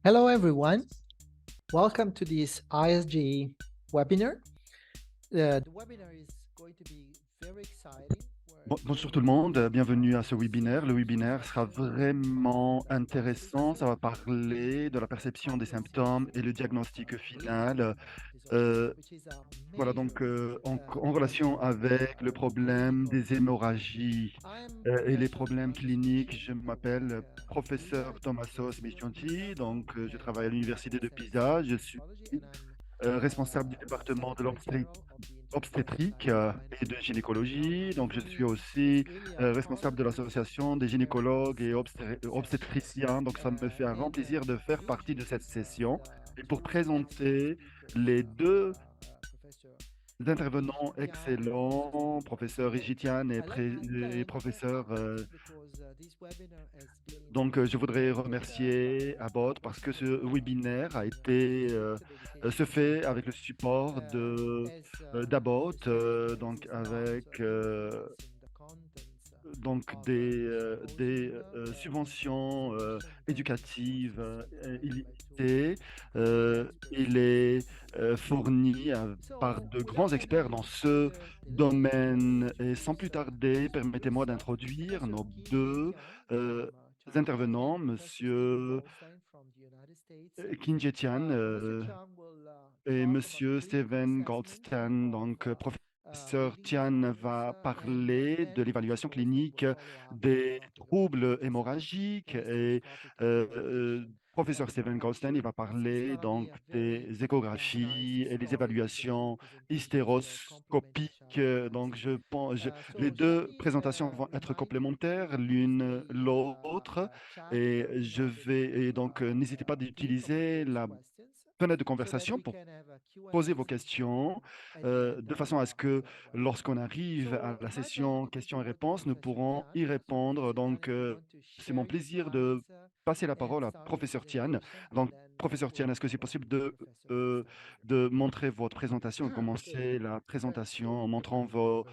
Hello, everyone. Welcome to this ISGE webinar. The webinar is going to be very exciting. Bonjour tout le monde, bienvenue à ce webinaire. Le webinaire sera vraiment intéressant. Ça va parler de la perception des symptômes et le diagnostic final. Euh, voilà, donc en relation avec le problème des hémorragies et les problèmes cliniques, je m'appelle professeur Tommaso Bisconti, donc je travaille à l'université de Pisa. Je suis responsable du département de obstétrique et de gynécologie. Donc, je suis aussi responsable de l'association des gynécologues et obstétriciens. Donc, ça me fait un grand plaisir de faire partie de cette session et pour présenter les deux intervenants excellents, professeur Igitian et professeur. Je voudrais remercier Abbott parce que ce webinaire se fait avec le support d'Abbott, donc avec des subventions éducatives illimitées. Il est fourni par de grands experts dans ce domaine. Et sans plus tarder, permettez-moi d'introduire nos deux euh, intervenants, Monsieur Kinjetian et Monsieur Steven Goldstein. Professeur Tian va parler de l'évaluation clinique des troubles hémorragiques et professeur Steven Goldstein, il va parler donc des échographies et des évaluations hystéroscopiques. Les deux présentations vont être complémentaires l'une l'autre n'hésitez pas d'utiliser la fenêtre de conversation pour poser vos questions, de façon à ce que lorsqu'on arrive à la session questions et réponses, nous pourrons y répondre. C'est mon plaisir de passer la parole à professeur Tian. Donc, professeur Tian, est-ce que c'est possible de montrer votre présentation et commencer la présentation en montrant vos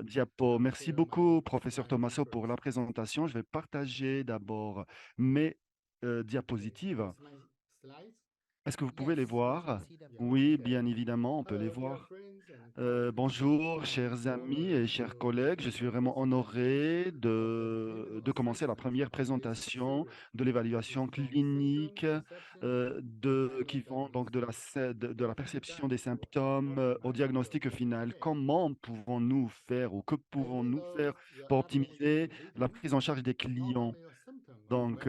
diapos? Merci beaucoup, professeur Tommaso, pour la présentation. Je vais partager d'abord mes diapositives. Est-ce que vous pouvez les voir? Oui, bien évidemment, on peut les voir. Bonjour, chers amis et chers collègues. Je suis vraiment honoré de commencer la première présentation de l'évaluation clinique qui vont donc de la perception des symptômes au diagnostic final. Comment pouvons-nous faire ou que pouvons-nous faire pour optimiser la prise en charge des clients? Donc,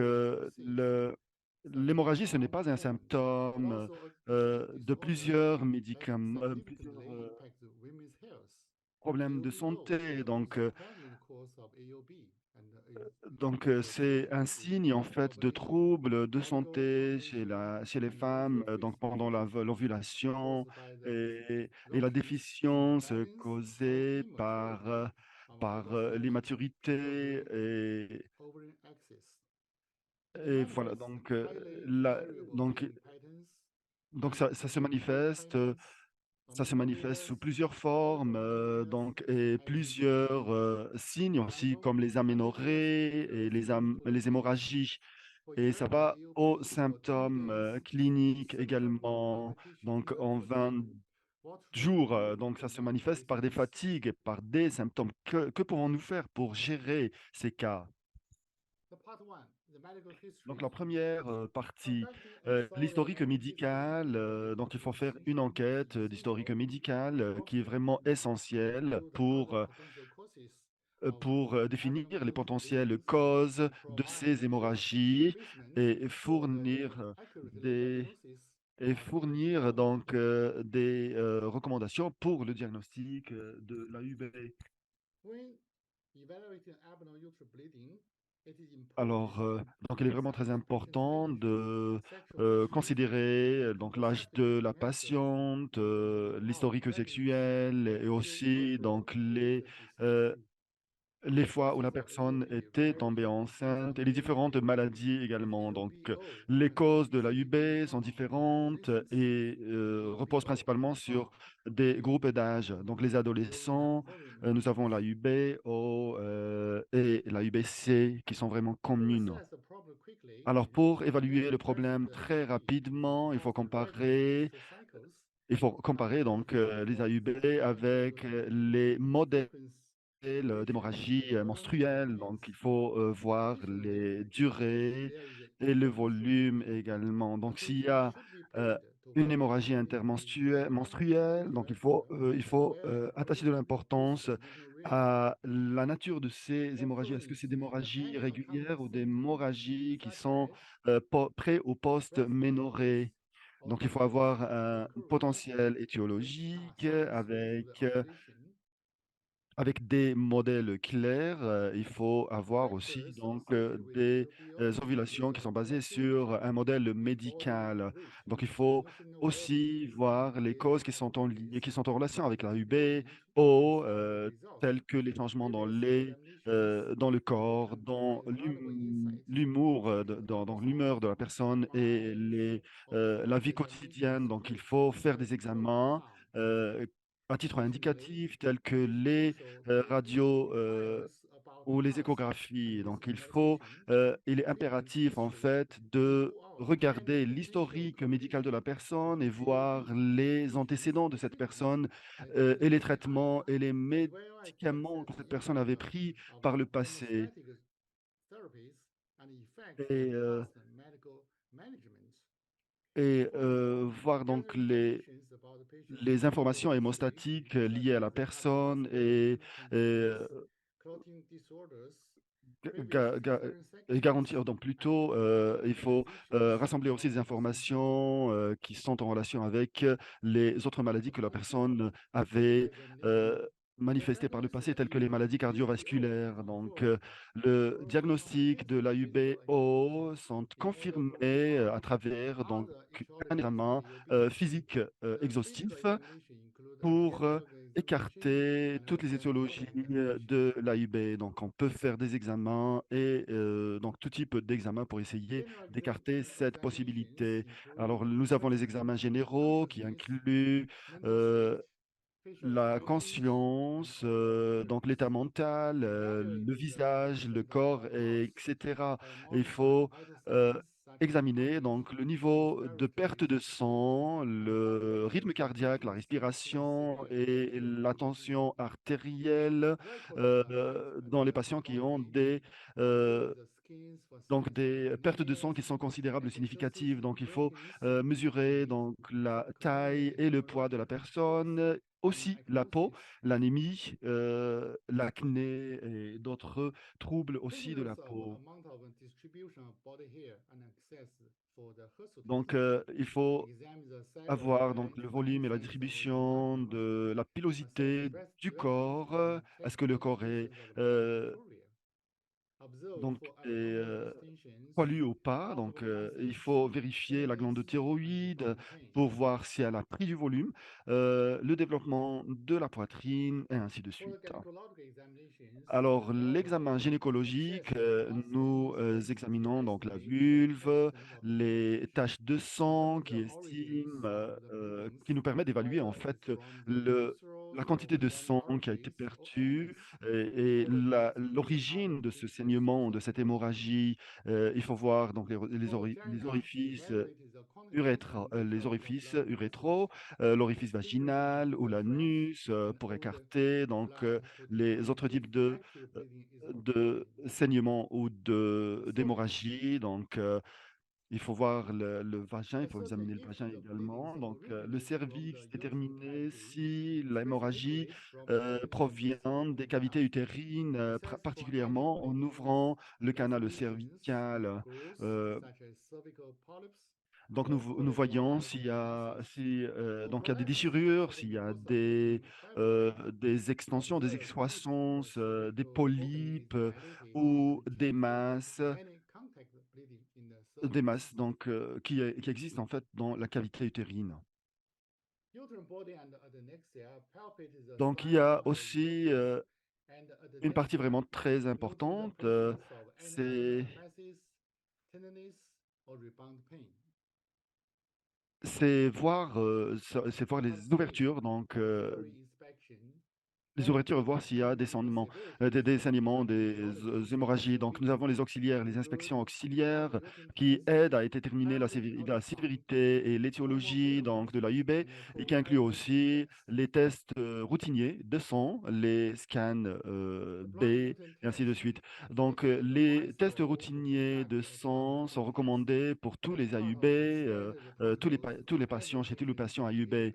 l'hémorragie, ce n'est pas un symptôme de plusieurs médicaments, plusieurs problèmes de santé. C'est un signe en fait de troubles de santé chez les femmes donc pendant l'ovulation et la déficience causée par l'immaturité et voilà la- donc ça se manifeste. Ça se manifeste sous plusieurs formes et plusieurs signes aussi, comme les aménorrhées et les hémorragies. Et ça va aux symptômes cliniques également. Donc, en 20 jours, ça se manifeste par des fatigues et par des symptômes. Que pouvons-nous faire pour gérer ces cas? Donc, la première partie, l'historique médical. Donc, il faut faire une enquête d'historique médical qui est vraiment essentielle pour définir les potentielles causes de ces hémorragies et des, fournir des recommandations pour le diagnostic de la l'AUB. Alors, il est vraiment très important de considérer l'âge de la patiente, l'historique sexuel et aussi euh, les fois où la personne était tombée enceinte et les différentes maladies également. Donc, les causes de l'AUB sont différentes et reposent principalement sur des groupes d'âge. Donc, les adolescents, nous avons l'AUB O et l'AUB-C qui sont vraiment communes. Alors, pour évaluer le problème très rapidement, il faut comparer donc les AUB avec les modèles d'hémorragie menstruelle. Donc, il faut voir les durées et le volume également. Donc, s'il y a euh, une hémorragie menstruelle, donc il faut attacher de l'importance à la nature de ces hémorragies. Est-ce que c'est des hémorragies régulières ou des hémorragies qui sont pré- ou post-ménorrhée? Donc, il faut avoir un potentiel étiologique avec des modèles clairs. Il faut avoir aussi donc des ovulations qui sont basées sur un modèle médical. Donc, il faut aussi voir les causes qui sont en relation avec la UB, O, telles que les changements dans le corps, dans l'humour, dans l'humeur de la personne et la vie quotidienne. Donc, il faut faire des examens. euh, à titre indicatif, tels que les radios ou les échographies. Donc, il est impératif en fait de regarder l'historique médical de la personne et voir les antécédents de cette personne et les traitements et les médicaments que cette personne avait pris par le passé. Et, euh, voir donc les informations hémostatiques liées à la personne et, et garantir. Donc plutôt, il faut rassembler aussi des informations qui sont en relation avec les autres maladies que la personne avait euh, manifestées par le passé, telles que les maladies cardiovasculaires. Donc, le diagnostic de l'AUBO sont confirmés à travers donc un examen physique exhaustif pour écarter toutes les étiologies de l'AIB. Donc, on peut faire des examens et donc tout type d'examen pour essayer d'écarter cette possibilité. Alors, nous avons les examens généraux qui incluent euh, la conscience, donc l'état mental, le visage, le corps, etc. Il faut euh, examiner donc le niveau de perte de sang, le rythme cardiaque, la respiration et la tension artérielle dans les patients qui ont euh, des pertes de sang qui sont considérables, significatives. Donc, il faut mesurer donc la taille et le poids de la personne, aussi la peau, l'anémie, l'acné et d'autres troubles aussi de la peau. Donc, il faut avoir donc le volume et la distribution de la pilosité du corps. Est-ce que le corps est euh, poilu ou pas. Donc, il faut vérifier la glande thyroïde pour voir si elle a pris du volume, le développement de la poitrine et ainsi de suite. Alors, l'examen gynécologique, nous examinons donc la vulve, les taches de sang qui nous permettent d'évaluer en fait la quantité de sang qui a été perdue et l'origine de ce saignement, de cette hémorragie. Il faut voir donc les orifices les orifices urétraux, l'orifice vaginal ou l'anus pour écarter donc les autres types de saignement ou d'hémorragie. Donc, il faut voir le vagin, il faut examiner le vagin également. Donc, le cervix, déterminer si l'hémorragie provient des cavités utérines, particulièrement en ouvrant le canal cervical. Euh, donc, nous voyons donc il y a des déchirures, s'il y a des extensions, des excroissances, des polypes ou des masses donc, qui existent en fait dans la cavité utérine. Donc, il y a aussi Une partie vraiment très importante, c'est c'est voir les ouvertures, donc les ouvertures, voir s'il y a des saignements, des saignements, des hémorragies. Donc, nous avons les auxiliaires, les inspections auxiliaires qui aident à déterminer la sévérité et l'étiologie donc, de la l'AUB et qui incluent aussi les tests routiniers de sang, les scans B et ainsi de suite. Donc, les tests routiniers de sang sont recommandés pour tous les AUB, tous les patients, chez tous les patients AUB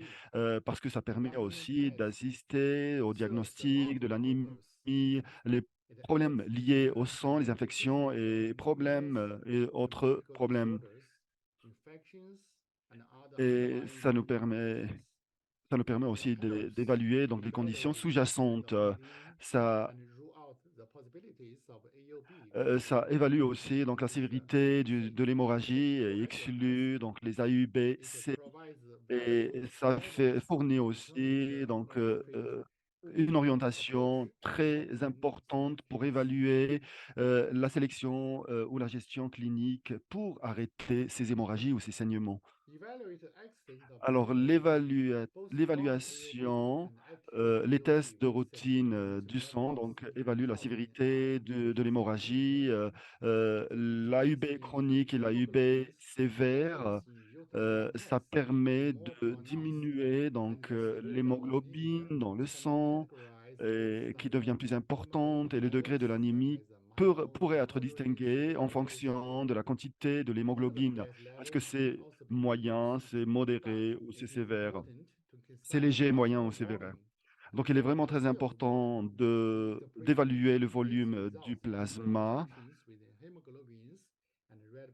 parce que ça permet aussi d'assister au diagnostic de l'anémie, les problèmes liés au sang, les infections et problèmes et autres problèmes. Et ça nous permet aussi d'évaluer donc les conditions sous-jacentes. Ça, ça évalue aussi donc la sévérité de l'hémorragie et exclut donc les AUB, et ça fournit aussi donc, une orientation très importante pour évaluer la sélection ou la gestion clinique pour arrêter ces hémorragies ou ces saignements. Alors, l'évaluation, les tests de routine du sang, donc évaluent la sévérité de l'hémorragie, l'AUB chronique et l'AUB sévère. Ça permet de diminuer donc l'hémoglobine dans le sang qui devient plus importante et le degré de l'anémie pourrait être distingué en fonction de la quantité de l'hémoglobine. Est-ce que c'est moyen, c'est modéré ou c'est sévère? C'est léger, moyen ou sévère. Donc, il est vraiment très important d'évaluer le volume du plasma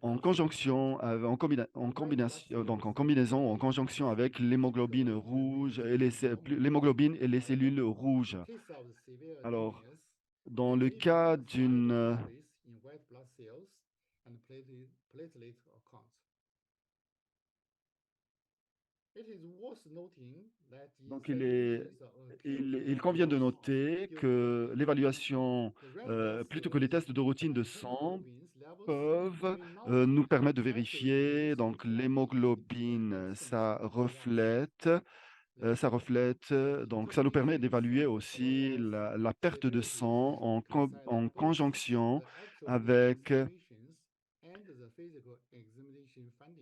en conjonction, en combination, donc en combinaison, en conjonction avec l'hémoglobine rouge et l'hémoglobine et les cellules rouges. Alors, dans le cas donc il convient de noter que l'évaluation, plutôt que les tests de routine de sang, peuvent nous permettre de vérifier donc l'hémoglobine. Donc ça nous permet d'évaluer aussi la perte de sang en conjonction avec,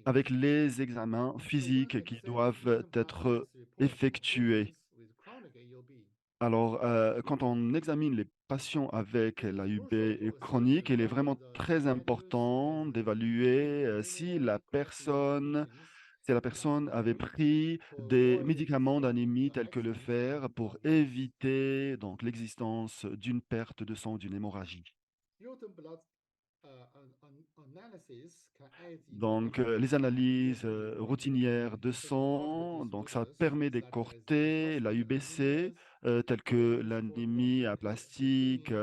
avec les examens physiques qui doivent être effectués. Alors, quand on examine les patients avec l'AUB chronique, il est vraiment très important d'évaluer si la personne avait pris des médicaments d'anémie tels que le fer pour éviter donc l'existence d'une perte de sang ou d'une hémorragie. Donc, les analyses routinières de sang, donc ça permet d'écorter la UBC, telles que l'anémie aplastique,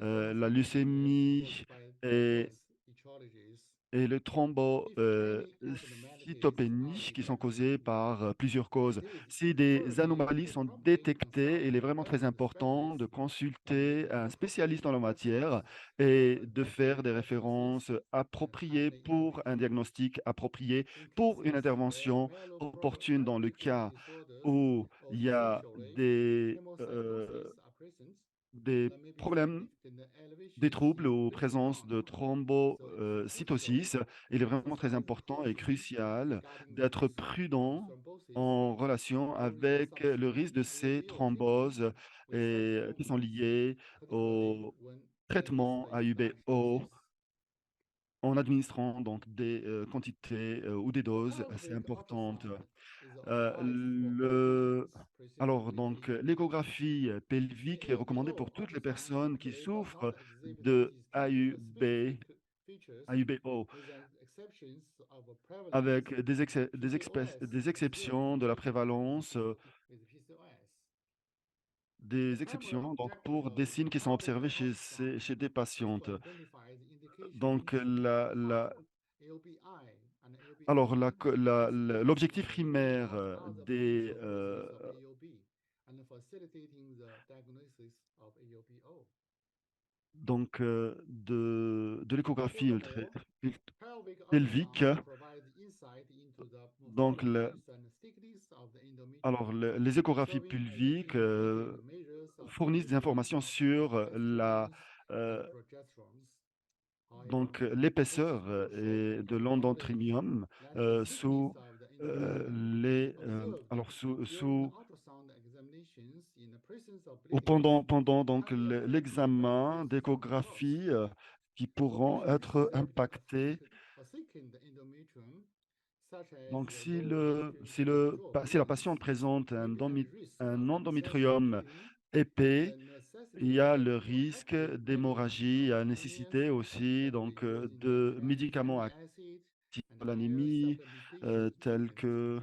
la leucémie et le thrombocytopénie qui sont causées par plusieurs causes. Si des anomalies sont détectées, il est vraiment très important de consulter un spécialiste en la matière et de faire des références appropriées pour un diagnostic approprié, pour une intervention opportune dans le cas où il y a des problèmes, des troubles ou présence de thrombocytosis. Il est vraiment très important et crucial d'être prudent en relation avec le risque de ces thromboses qui sont liées au traitement AUBO en administrant donc des quantités ou des doses assez importantes. Euh, le... Alors, donc, l'échographie pelvique est recommandée pour toutes les personnes qui souffrent de AUBO, avec des exceptions de la prévalence, des exceptions donc, pour des signes qui sont observés chez des patientes. Donc, alors, l'objectif primaire donc de l'échographie pelvique. Donc, les échographies pelviques fournissent des informations sur euh, l'épaisseur de l'endométrium sous ou pendant donc l'examen d'échographie qui pourront être impactés. Donc, si la patiente présente un endométrium épais, il y a le risque d'hémorragie, il y a nécessité aussi donc de médicaments actifs pour l'anémie, tels que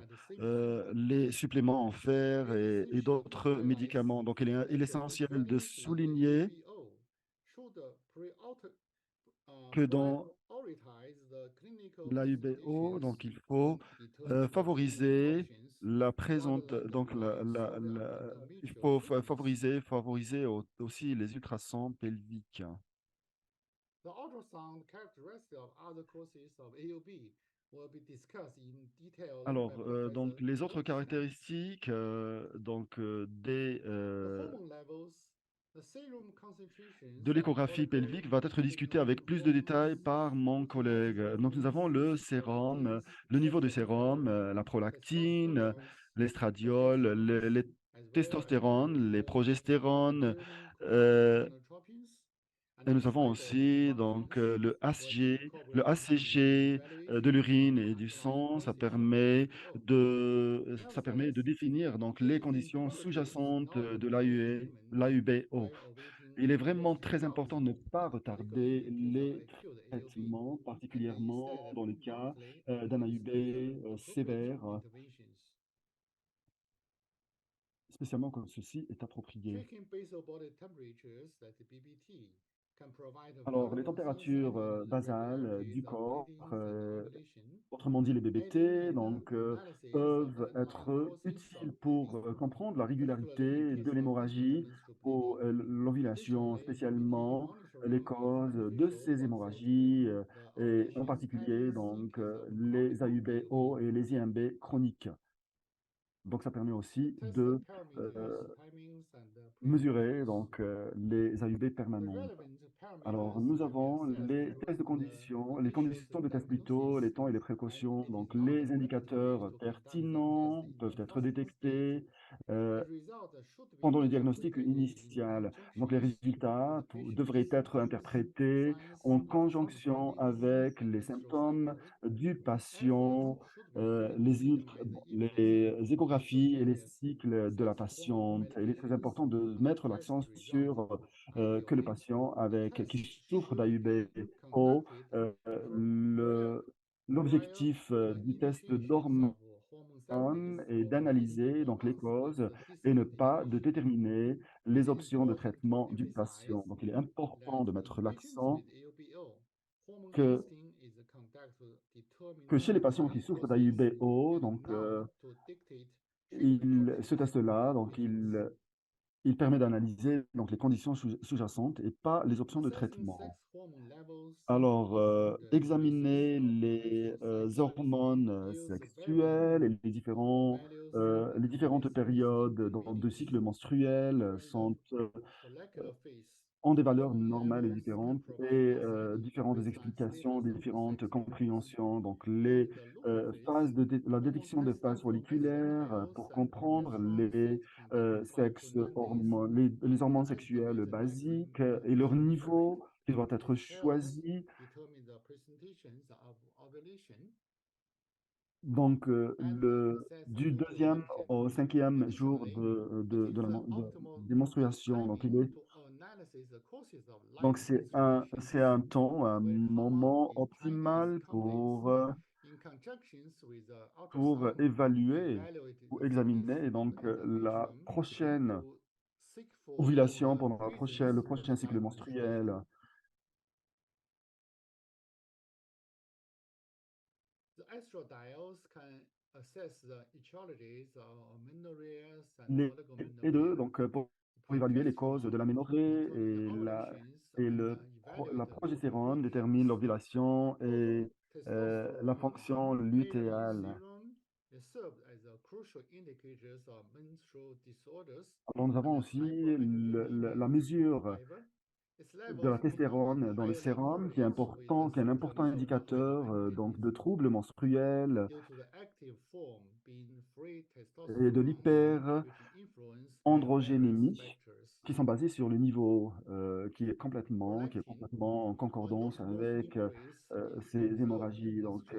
les suppléments en fer et d'autres médicaments. Donc, il est essentiel de souligner que dans l'AUBO, donc il faut favoriser la présente, donc il faut favoriser aussi les ultrasons pelviques. Alors, donc les autres caractéristiques de l'échographie pelvique va être discutée avec plus de détails par mon collègue. Donc, nous avons le sérum, le niveau de sérum, la prolactine, l'estradiol, les testostérones, les progestérones, euh, et nous avons aussi donc le ACG de l'urine et du sang. Ça permet de définir donc les conditions sous-jacentes de l'AUBO. Il est vraiment très important de ne pas retarder les traitements, particulièrement dans le cas d'un AUB sévère, spécialement quand ceci est approprié. Alors, les températures basales du corps, autrement dit les BBT, donc, peuvent être utiles pour comprendre la régularité de l'hémorragie ou l'ovulation, spécialement les causes de ces hémorragies, et en particulier donc, les AUBO et les IMB chroniques. Donc, ça permet aussi de euh, mesurer donc, les AUB permanentes. Alors, nous avons les tests de conditions, les conditions de test plutôt, les temps et les précautions. Donc, les indicateurs pertinents peuvent être détectés euh, pendant le diagnostic initial. Donc, les résultats devraient être interprétés en conjonction avec les symptômes du patient, les échographies et les cycles de la patiente. Il est très important de mettre l'accent sur que le patient qui souffre d'AUBO, l'objectif du test d'hormones est d'analyser donc les causes et ne pas de déterminer les options de traitement du patient. Donc, il est important de mettre l'accent que, que chez les patients qui souffrent d'AUBO, donc, ce test-là, donc, il permet d'analyser donc, les conditions sous-jacentes et pas les options de traitement. Alors, examiner les hormones sexuelles et les différentes périodes de cycle menstruel ont des valeurs normales et différentes et différentes explications, différentes compréhensions. Donc, la détection des phases folliculaires pour comprendre les hormones sexuelles basiques et leur niveau qui doit être choisi. Donc, du deuxième au cinquième jour des menstruations. Donc, c'est un temps, un moment optimal pour évaluer ou examiner et donc la prochaine ovulation pendant le prochain cycle menstruel. Les, les deux, donc, pour évaluer les causes de l'aménorrhée la progestérone détermine l'ovulation et la fonction lutéale. Alors, nous avons aussi la mesure de la testostérone dans le sérum, qui est important, qui est un important indicateur donc de troubles menstruels et de l'hyperandrogénémie, qui sont basés sur le niveau qui est complètement en concordance avec ces hémorragies. Donc,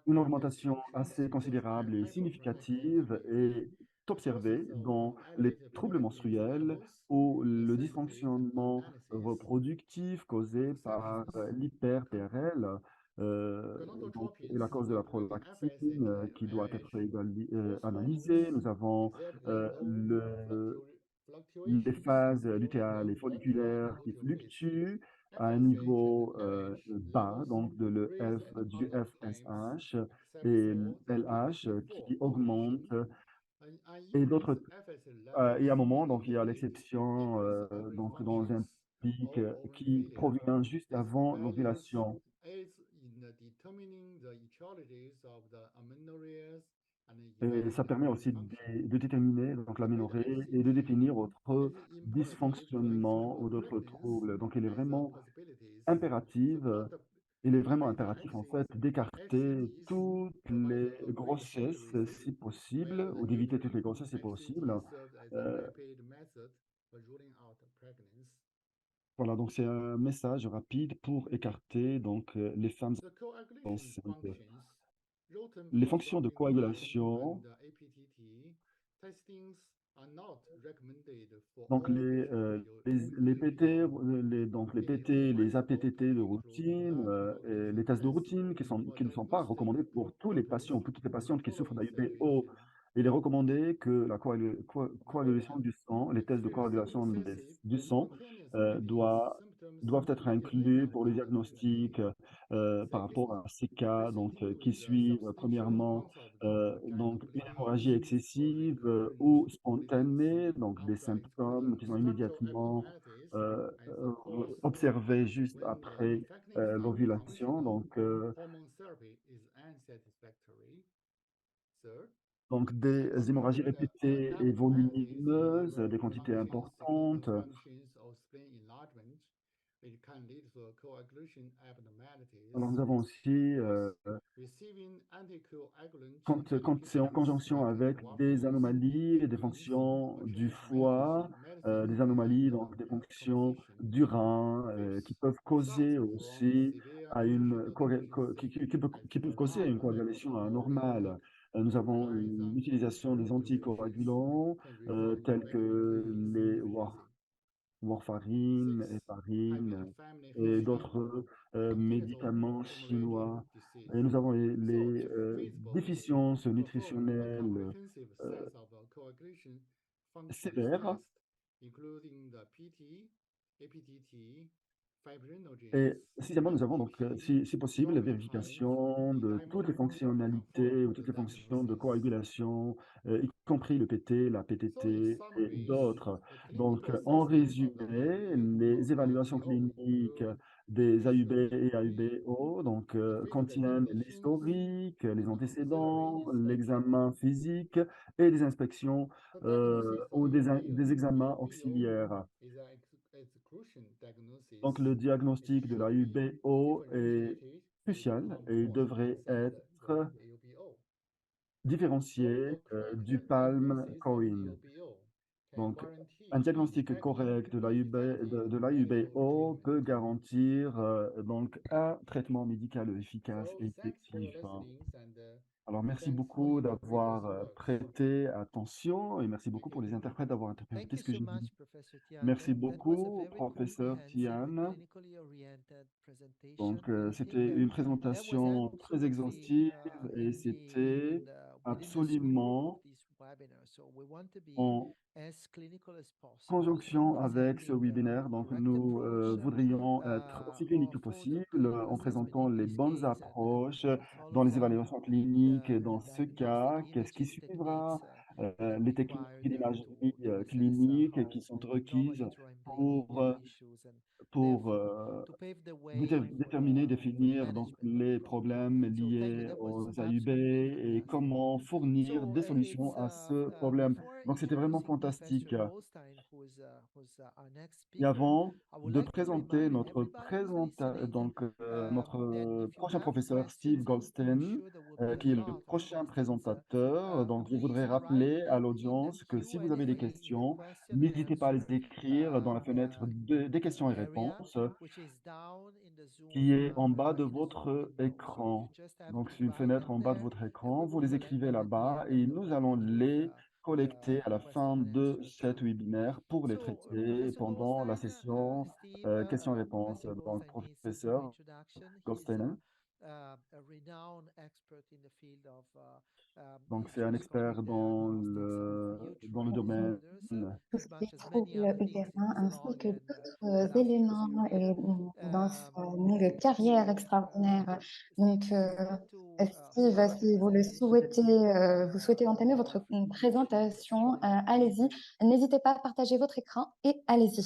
une augmentation assez considérable et significative est observée dans les troubles menstruels ou le dysfonctionnement reproductif causé par l'hyper-PRL, et la cause de la prolactine qui doit être analysée. Nous avons les phases lutéales et folliculaires qui fluctuent à un niveau bas, donc du FSH et LH qui augmente, et d'autres, et à un moment, donc il y a l'exception donc dans un pic qui provient juste avant l'ovulation. Et ça permet aussi de déterminer donc l'aménorrhée et de définir autres dysfonctionnements ou d'autres troubles. Donc il est vraiment impératif en fait d'écarter toutes les grossesses si possible, ou d'éviter toutes les grossesses si possible. Euh, voilà, donc c'est un message rapide pour écarter donc les femmes enceintes. Les fonctions de coagulation. Donc les PT, donc les PT, les APTT de routine, et les tests de routine qui ne sont pas recommandés pour tous les patients, pour toutes les patientes qui souffrent d'AUPO. Il est recommandé que la coagulation du sang, les tests de coagulation du sang doivent être inclus pour les diagnostics par rapport à ces cas donc, qui suivent premièrement donc une hémorragie excessive ou spontanée, donc des symptômes qui sont immédiatement observés juste après l'ovulation. Donc des hémorragies répétées et volumineuses, des quantités importantes. Alors nous avons aussi quand c'est en conjonction avec des anomalies et des fonctions du foie, des anomalies, donc des fonctions du rein, qui peuvent causer aussi à une, qui peuvent causer à une coagulation anormale. Nous avons une utilisation des anticoagulants tels que les warfarine, héparine et d'autres médicaments chinois. Et nous avons les déficiences nutritionnelles euh, sévères. Et sixièmement, nous avons donc, si possible, la vérification de toutes les fonctionnalités ou toutes les fonctions de coagulation, y compris le PT, la PTT et d'autres. Donc, en résumé, les évaluations cliniques des AUB et AUBO donc, contiennent l'historique, les antécédents, l'examen physique et des inspections ou des examens auxiliaires. Donc, le diagnostic de la UBO est crucial et devrait être différencié du palm coin. Donc, un diagnostic correct de de l'AUBO peut garantir donc un traitement médical efficace et effectif. Alors, merci beaucoup d'avoir prêté attention et merci beaucoup pour les interprètes d'avoir interprété Thank you ce que so j'ai dit. much, Professor Tian. Merci That was a beaucoup, very professeur comprehensive, Tian. clinically oriented presentation, Donc, and I think c'était une that was présentation très absolutely exhaustive et c'était within the scope of absolument this webinar. So we want to be en as clinical as possible in conjonction avec ce presenting the webinaire. Donc, correct nous approach voudrions être aussi cliniques que for the possible en diagnosis présentant within les this bonnes case, and approches then dans follow les up évaluations with cliniques. Et dans the ce diagnostic cas, qu'est-ce qui imaging techniques suivra? les techniques d'imagerie clinique qui sont requises pour, euh, pour déterminer, définir donc les problèmes liés aux AUB et comment fournir des solutions à ce problème. Donc, c'était vraiment fantastique. Et avant de présenter notre prochain professeur, Steve Goldstein, qui est le prochain présentateur, donc je voudrais rappeler à l'audience que si vous avez des questions, n'hésitez pas à les écrire dans la fenêtre des questions et réponses qui est en bas de votre écran. Donc, c'est une fenêtre en bas de votre écran. Vous les écrivez là-bas et nous allons les collecter à la fin de cet webinaire pour les traiter pendant la session questions-réponses. Donc, professeur Goldstein, donc c'est un expert dans le domaine. Tout ce qui est troubles utérin, ainsi que d'autres éléments et dans son longue carrière extraordinaire. Donc, Steve, si vous le souhaitez, vous souhaitez entamer votre présentation, allez-y. N'hésitez pas à partager votre écran et allez-y.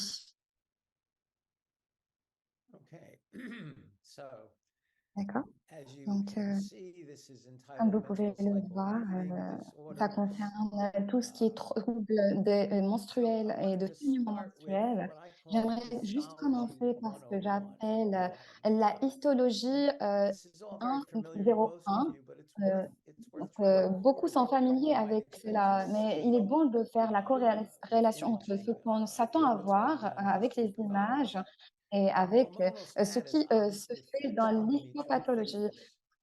D'accord. Donc, comme vous pouvez le voir, ça concerne tout ce qui est troubles menstruels et de saignement menstruel. J'aimerais juste commencer par ce que j'appelle la histologie 101. Beaucoup sont familiers avec cela, mais il est bon de faire la corrélation entre ce qu'on s'attend à voir avec les images et avec ce qui se fait dans l'histopathologie.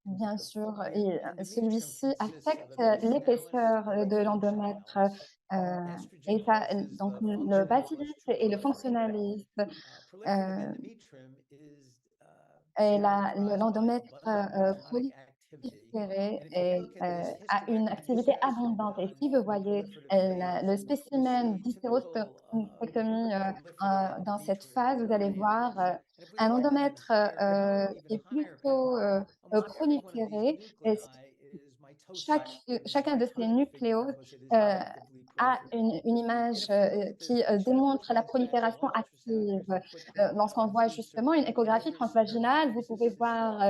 Bien sûr, et celui-ci affecte l'épaisseur de l'endomètre et ça, donc le basilisme et le fonctionnalisme et l'endomètre proliféré a une activité abondante. Et si vous voyez le spécimen d'hystérospectomie dans cette phase, vous allez voir un endomètre qui est plutôt proliféré. Et chacun de ces nucléos a une image qui démontre la prolifération active. Lorsqu'on voit justement une échographie transvaginale, vous pouvez voir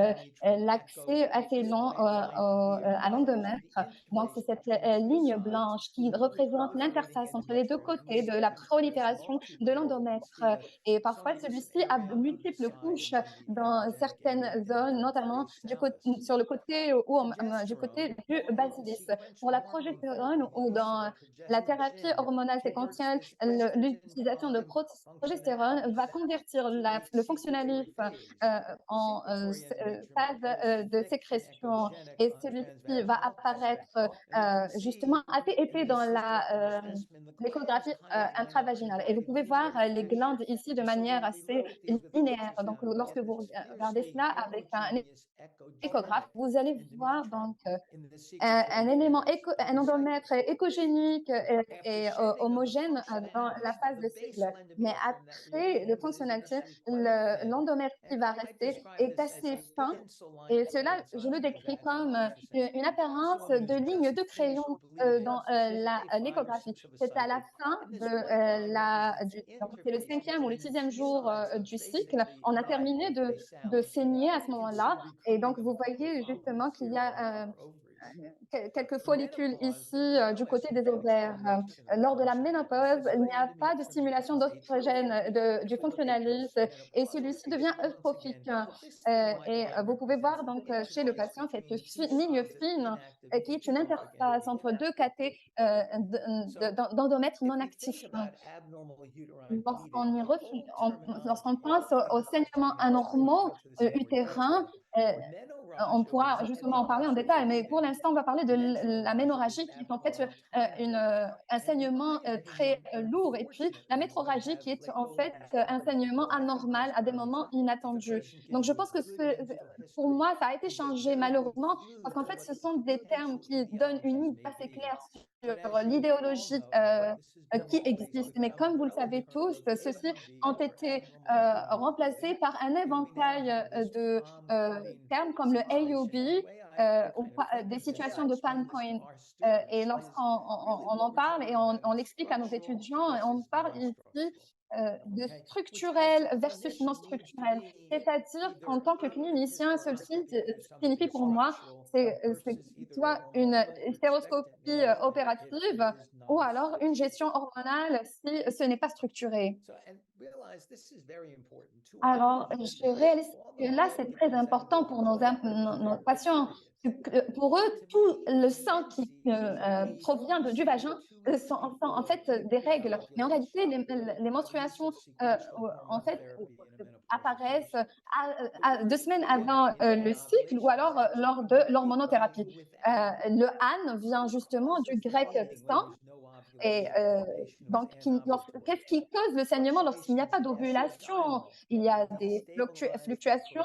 l'accès assez long à l'endomètre. Donc, c'est cette ligne blanche qui représente l'interface entre les deux côtés de la prolifération de l'endomètre. Et parfois, celui-ci a de multiples couches dans certaines zones, notamment sur le côté du côté du basilis. Pour la progestérone ou dans la thérapie hormonale séquentielle, l'utilisation de progestérone va convertir le fonctionnalisme en phase de sécrétion et celui-ci va apparaître justement assez épais dans l'échographie intravaginale. Et vous pouvez voir les glandes ici de manière assez linéaire. Donc, lorsque vous regardez cela avec un échographe, vous allez voir donc un élément, un endomètre écogénique et homogène dans la phase de cycle. Mais après le fonctionnalité, l'endomètre qui va rester est assez fin. Et cela, je le décris comme une apparence de ligne de crayon dans l'échographie. C'est à la fin c'est le 5e ou le 6e jour du cycle. On a terminé de saigner à ce moment-là. Et donc, vous voyez justement qu'il y a quelques follicules ici du côté des ovaires. Lors de la ménopause, il n'y a pas de stimulation d'oestrogène du fonctionnalisme et celui-ci devient eustrophique. Et vous pouvez voir donc chez le patient cette ligne fine qui est une interface entre deux catés d'endomètre non actifs. Lorsqu'on pense aux saignements anormaux utérins, on pourra justement en parler en détail, mais pour l'instant, on va parler de la ménorrhagie qui est en fait un saignement très lourd et puis la métrorragie qui est en fait un saignement anormal à des moments inattendus. Donc, je pense que pour moi, ça a été changé malheureusement parce qu'en fait, ce sont des termes qui donnent une idée assez claire l'idéologie qui existe. Mais comme vous le savez tous, ceux-ci ont été remplacés par un éventail de termes comme le AUB, des situations de pancoin. Et lorsqu'on en parle et on l'explique à nos étudiants, on parle ici de structurel versus non structurel. C'est-à-dire qu'en tant que clinicien, ceci signifie pour moi, c'est soit une stéroscopie opérative ou alors une gestion hormonale si ce n'est pas structuré. Alors, je réalise que là, c'est très important pour nos patients. Pour eux, tout le sang qui provient du vagin sont en fait des règles. Mais en réalité, les menstruations en fait, apparaissent 2 semaines avant le cycle ou alors lors de l'hormonothérapie. Le an vient justement du grec sang. Et donc, qu'est-ce qui cause le saignement lorsqu'il n'y a pas d'ovulation? Il y a des fluctuations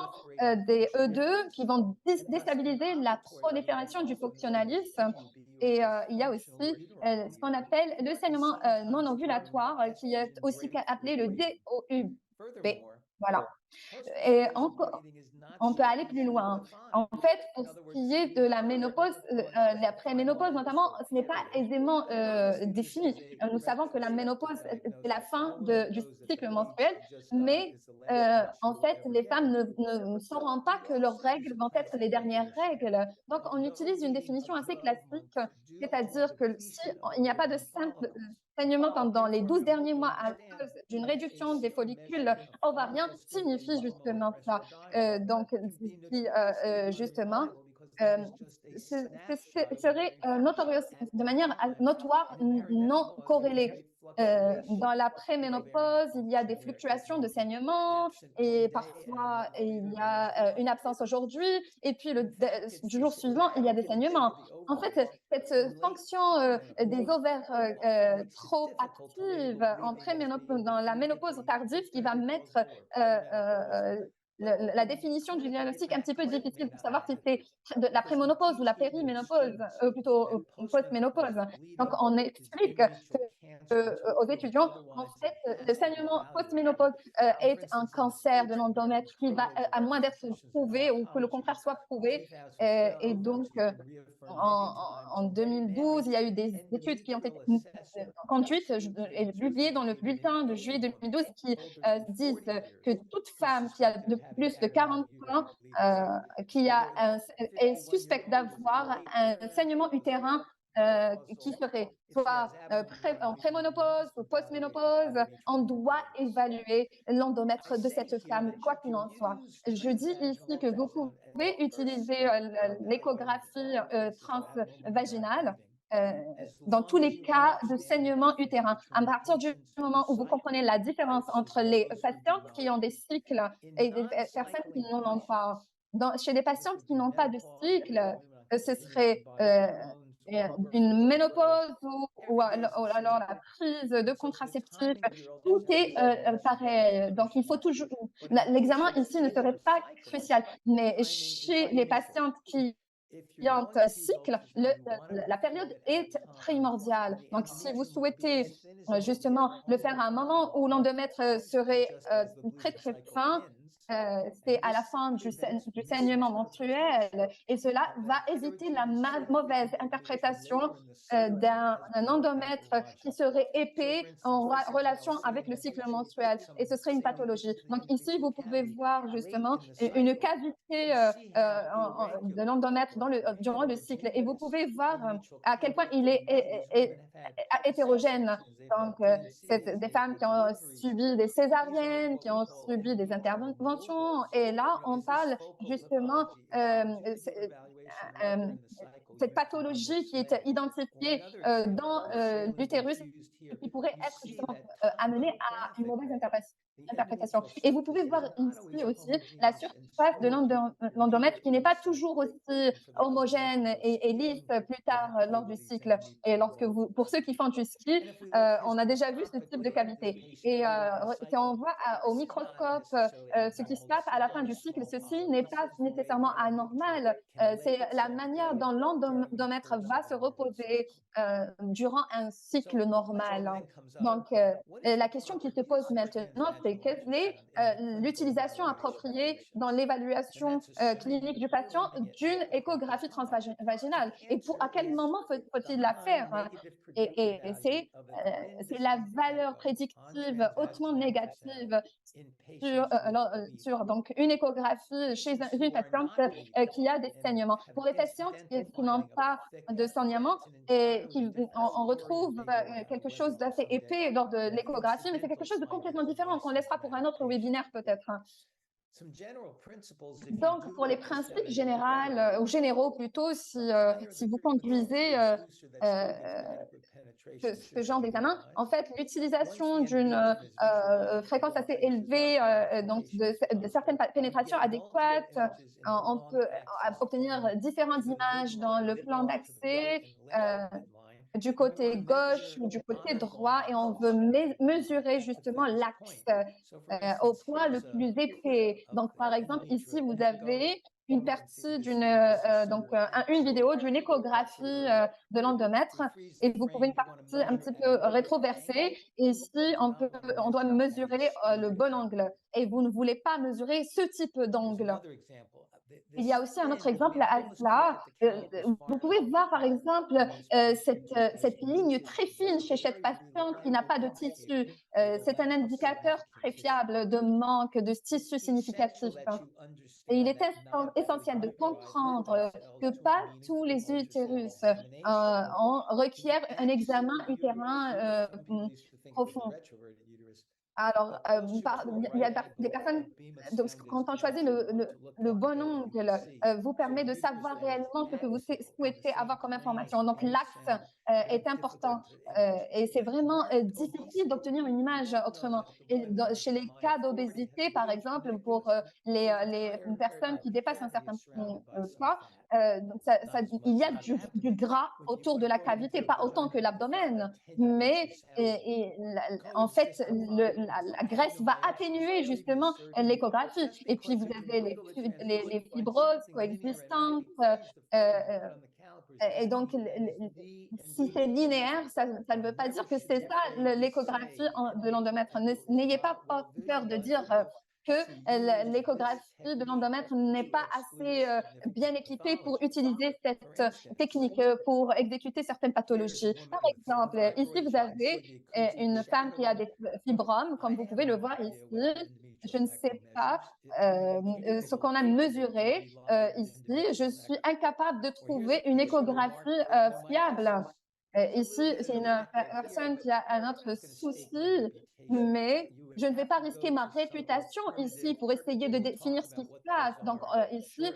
des E2 qui vont déstabiliser la prolifération du fonctionnalisme. Et il y a aussi ce qu'on appelle le saignement non ovulatoire, qui est aussi appelé le DOUB. Voilà. Et on peut aller plus loin. En fait, pour ce qui est de la ménopause, la préménopause notamment, ce n'est pas aisément défini. Nous savons que la ménopause, c'est la fin du cycle menstruel, mais en fait, les femmes ne sauront pas que leurs règles vont être les dernières règles. Donc, on utilise une définition assez classique, c'est-à-dire que s'il n'y a pas de simple saignement pendant les 12 derniers mois à cause d'une réduction des follicules ovariens, signifie justement ça. Donc, justement, ce serait de manière notoire non corrélée. Dans la préménopause, il y a des fluctuations de saignement et parfois il y a une absence aujourd'hui et puis du jour suivant, il y a des saignements. En fait, cette fonction des ovaires trop active en préménopause, dans la ménopause tardive qui va mettre la définition du diagnostic un petit peu difficile pour savoir si c'est de la préménopause ou la périménopause, plutôt post-ménopause. Donc, on explique aux étudiants, en fait, le saignement post-ménopause est un cancer de l'endomètre qui va, à moins d'être prouvé ou que le contraire soit prouvé. Et donc, en 2012, il y a eu des études qui ont été conduites et publiées dans le bulletin de juillet 2012 qui disent que toute femme qui a plus de 40 ans est suspecte d'avoir un saignement utérin qui serait soit en préménopause ou post-ménopause, on doit évaluer l'endomètre de cette femme, quoi qu'il en soit. Je dis ici que vous pouvez utiliser l'échographie transvaginale dans tous les cas de saignement utérin. À partir du moment où vous comprenez la différence entre les patientes qui ont des cycles et des personnes qui n'en ont pas, chez les patientes qui n'ont pas de cycle, ce serait une ménopause ou alors la prise de contraceptifs, tout est pareil. Donc, il faut toujours. L'examen ici ne serait pas crucial, mais chez les patientes qui ont un cycle, la période est primordiale. Donc, si vous souhaitez justement le faire à un moment où l'endomètre serait très, très fin, c'est à la fin du saignement menstruel et cela va éviter la mauvaise interprétation d'un endomètre qui serait épais en relation avec le cycle menstruel et ce serait une pathologie. Donc ici, vous pouvez voir justement une cavité de l'endomètre durant le cycle et vous pouvez voir à quel point il est hétérogène. Donc, c'est des femmes qui ont subi des césariennes, qui ont subi des interventions. Et là, on parle justement cette pathologie qui est identifiée dans l'utérus qui pourrait être justement amenée à une mauvaise interprétation. Et vous pouvez voir ici aussi la surface de l'endomètre qui n'est pas toujours aussi homogène et lisse plus tard lors du cycle. Et pour ceux qui font du ski, on a déjà vu ce type de cavité. Et si on voit au microscope ce qui se passe à la fin du cycle, ceci n'est pas nécessairement anormal. C'est la manière dont l'endomètre va se reposer durant un cycle normal. Donc, la question qui se pose maintenant, c'est quelle est l'utilisation appropriée dans l'évaluation clinique du patient d'une échographie transvaginale et à quel moment faut-il la faire? Et c'est la valeur prédictive hautement négative sur donc une échographie chez une patiente qui a des saignements. Pour les patientes qui n'ont pas de saignements, on retrouve quelque chose d'assez épais lors de l'échographie, mais c'est quelque chose de complètement différent qu'on laissera pour un autre webinaire peut-être. Donc, pour les principes généraux, ou généraux plutôt, si vous conduisez ce genre d'examen, en fait, l'utilisation d'une fréquence assez élevée, donc de certaines pénétrations adéquates, on peut obtenir différentes images dans le plan d'accès, du côté gauche ou du côté droit, et on veut mesurer justement l'axe au point le plus épais. Donc, par exemple, ici, vous avez une partie une vidéo d'une échographie de l'endomètre, et vous pouvez une partie un petit peu rétroversée. Et ici, on doit mesurer le bon angle, et vous ne voulez pas mesurer ce type d'angle. Il y a aussi un autre exemple à cela. Vous pouvez voir, par exemple, cette ligne très fine chez cette patiente qui n'a pas de tissu. C'est un indicateur très fiable de manque de tissu significatif. Et il est essentiel de comprendre que pas tous les utérus requièrent un examen utérin profond. Alors, il y a des personnes, donc quand on choisit le bon angle, vous permet de savoir réellement ce que vous souhaitez avoir comme information. Donc, l'axe est important et c'est vraiment difficile d'obtenir une image autrement. Et chez les cas d'obésité, par exemple, pour les personnes qui dépassent un certain poids, il y a du gras autour de la cavité, pas autant que l'abdomen, mais en fait, la graisse va atténuer justement l'échographie. Et puis, vous avez les fibroses coexistantes. Et donc, si c'est linéaire, ça ne veut pas dire que c'est ça l'échographie de l'endomètre. N'ayez pas peur de dire que l'échographie de l'endomètre n'est pas assez bien équipée pour utiliser cette technique pour exécuter certaines pathologies. Par exemple, ici, vous avez une femme qui a des fibromes, comme vous pouvez le voir ici. Je ne sais pas ce qu'on a mesuré ici. Je suis incapable de trouver une échographie fiable. Ici, c'est une personne qui a un autre souci, mais je ne vais pas risquer ma réputation ici pour essayer de définir ce qui se passe. Donc, ici,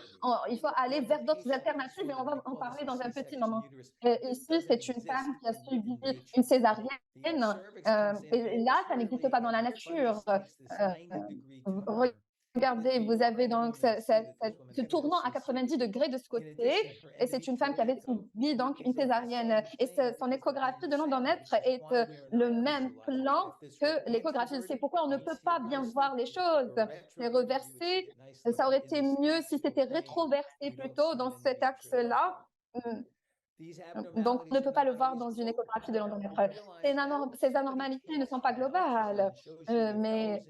il faut aller vers d'autres alternatives et on va en parler dans un petit moment. Ici, c'est une femme qui a subi une césarienne. Et là, ça n'existe pas dans la nature. Regardez, vous avez donc ce tournant à 90 degrés de ce côté, et c'est une femme qui avait subi donc une césarienne. Et son échographie de l'endomètre est le même plan que l'échographie. C'est pourquoi on ne peut pas bien voir les choses. C'est reversé. Ça aurait été mieux si c'était rétroversé plutôt dans cet axe-là. Donc, on ne peut pas le voir dans une échographie de l'endomètre. Ces anormalités ne sont pas globales, mais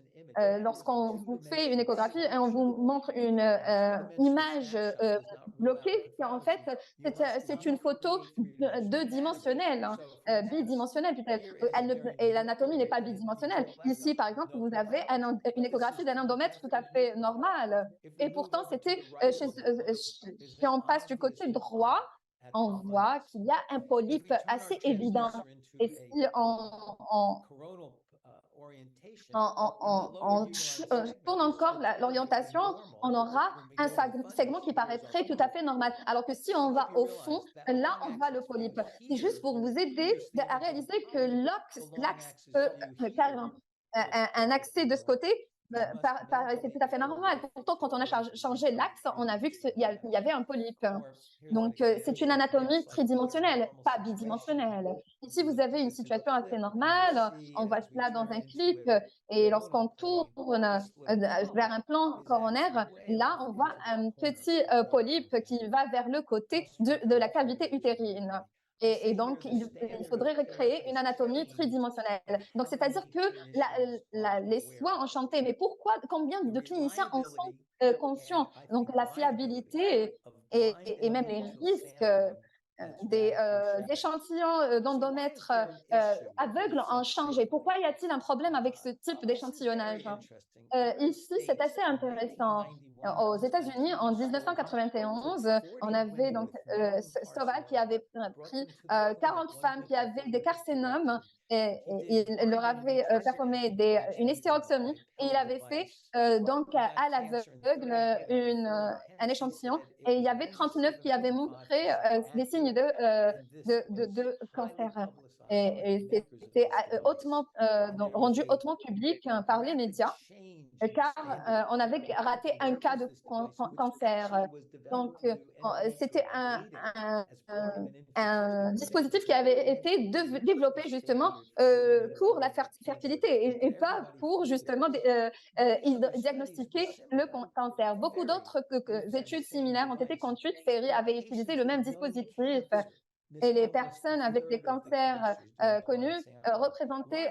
lorsqu'on vous fait une échographie et on vous montre une image bloquée, en fait, c'est une photo deux-dimensionnelle, bidimensionnelle peut-être. Et l'anatomie n'est pas bidimensionnelle. Ici, par exemple, vous avez une échographie d'un endomètre tout à fait normale. Et pourtant, c'était, si on passe du côté droit, on voit qu'il y a un polype assez évident. Et si on tourne encore l'orientation, on aura un segment qui paraîtrait tout à fait normal. Alors que si on va au fond, là, on voit le polype. C'est juste pour vous aider à réaliser que l'axe peut carrément un accès de ce côté, c'est tout à fait normal. Pourtant, quand on a changé l'axe, on a vu qu'il y avait un polype. Donc, c'est une anatomie tridimensionnelle, pas bidimensionnelle. Ici, vous avez une situation assez normale. On voit cela dans un clip. Et lorsqu'on tourne vers un plan coronaire, là, on voit un petit polype qui va vers le côté de la cavité utérine. Et donc, il faudrait recréer une anatomie tridimensionnelle. Donc, c'est-à-dire que les soins ont chanté, mais pourquoi, combien de cliniciens en sont conscients? Donc, la fiabilité et même les risques des échantillons d'endomètre aveugles ont changé. Pourquoi y a-t-il un problème avec ce type d'échantillonnage? Ici, c'est assez intéressant. Aux États-Unis, en 1991, on avait donc Stovall qui avait pris 40 femmes qui avaient des carcinomes et il leur avait performé une hystérectomie et il avait fait donc à l'aveugle un échantillon et il y avait 39 qui avaient montré des signes de cancer. Et c'était rendu hautement public par les médias car on avait raté un cas de cancer. Donc, c'était un dispositif qui avait été développé justement pour la fertilité et pas pour justement diagnostiquer le cancer. Beaucoup d'autres études similaires ont été conduites. Ferry avait utilisé le même dispositif. Et les personnes avec des cancers connus représentaient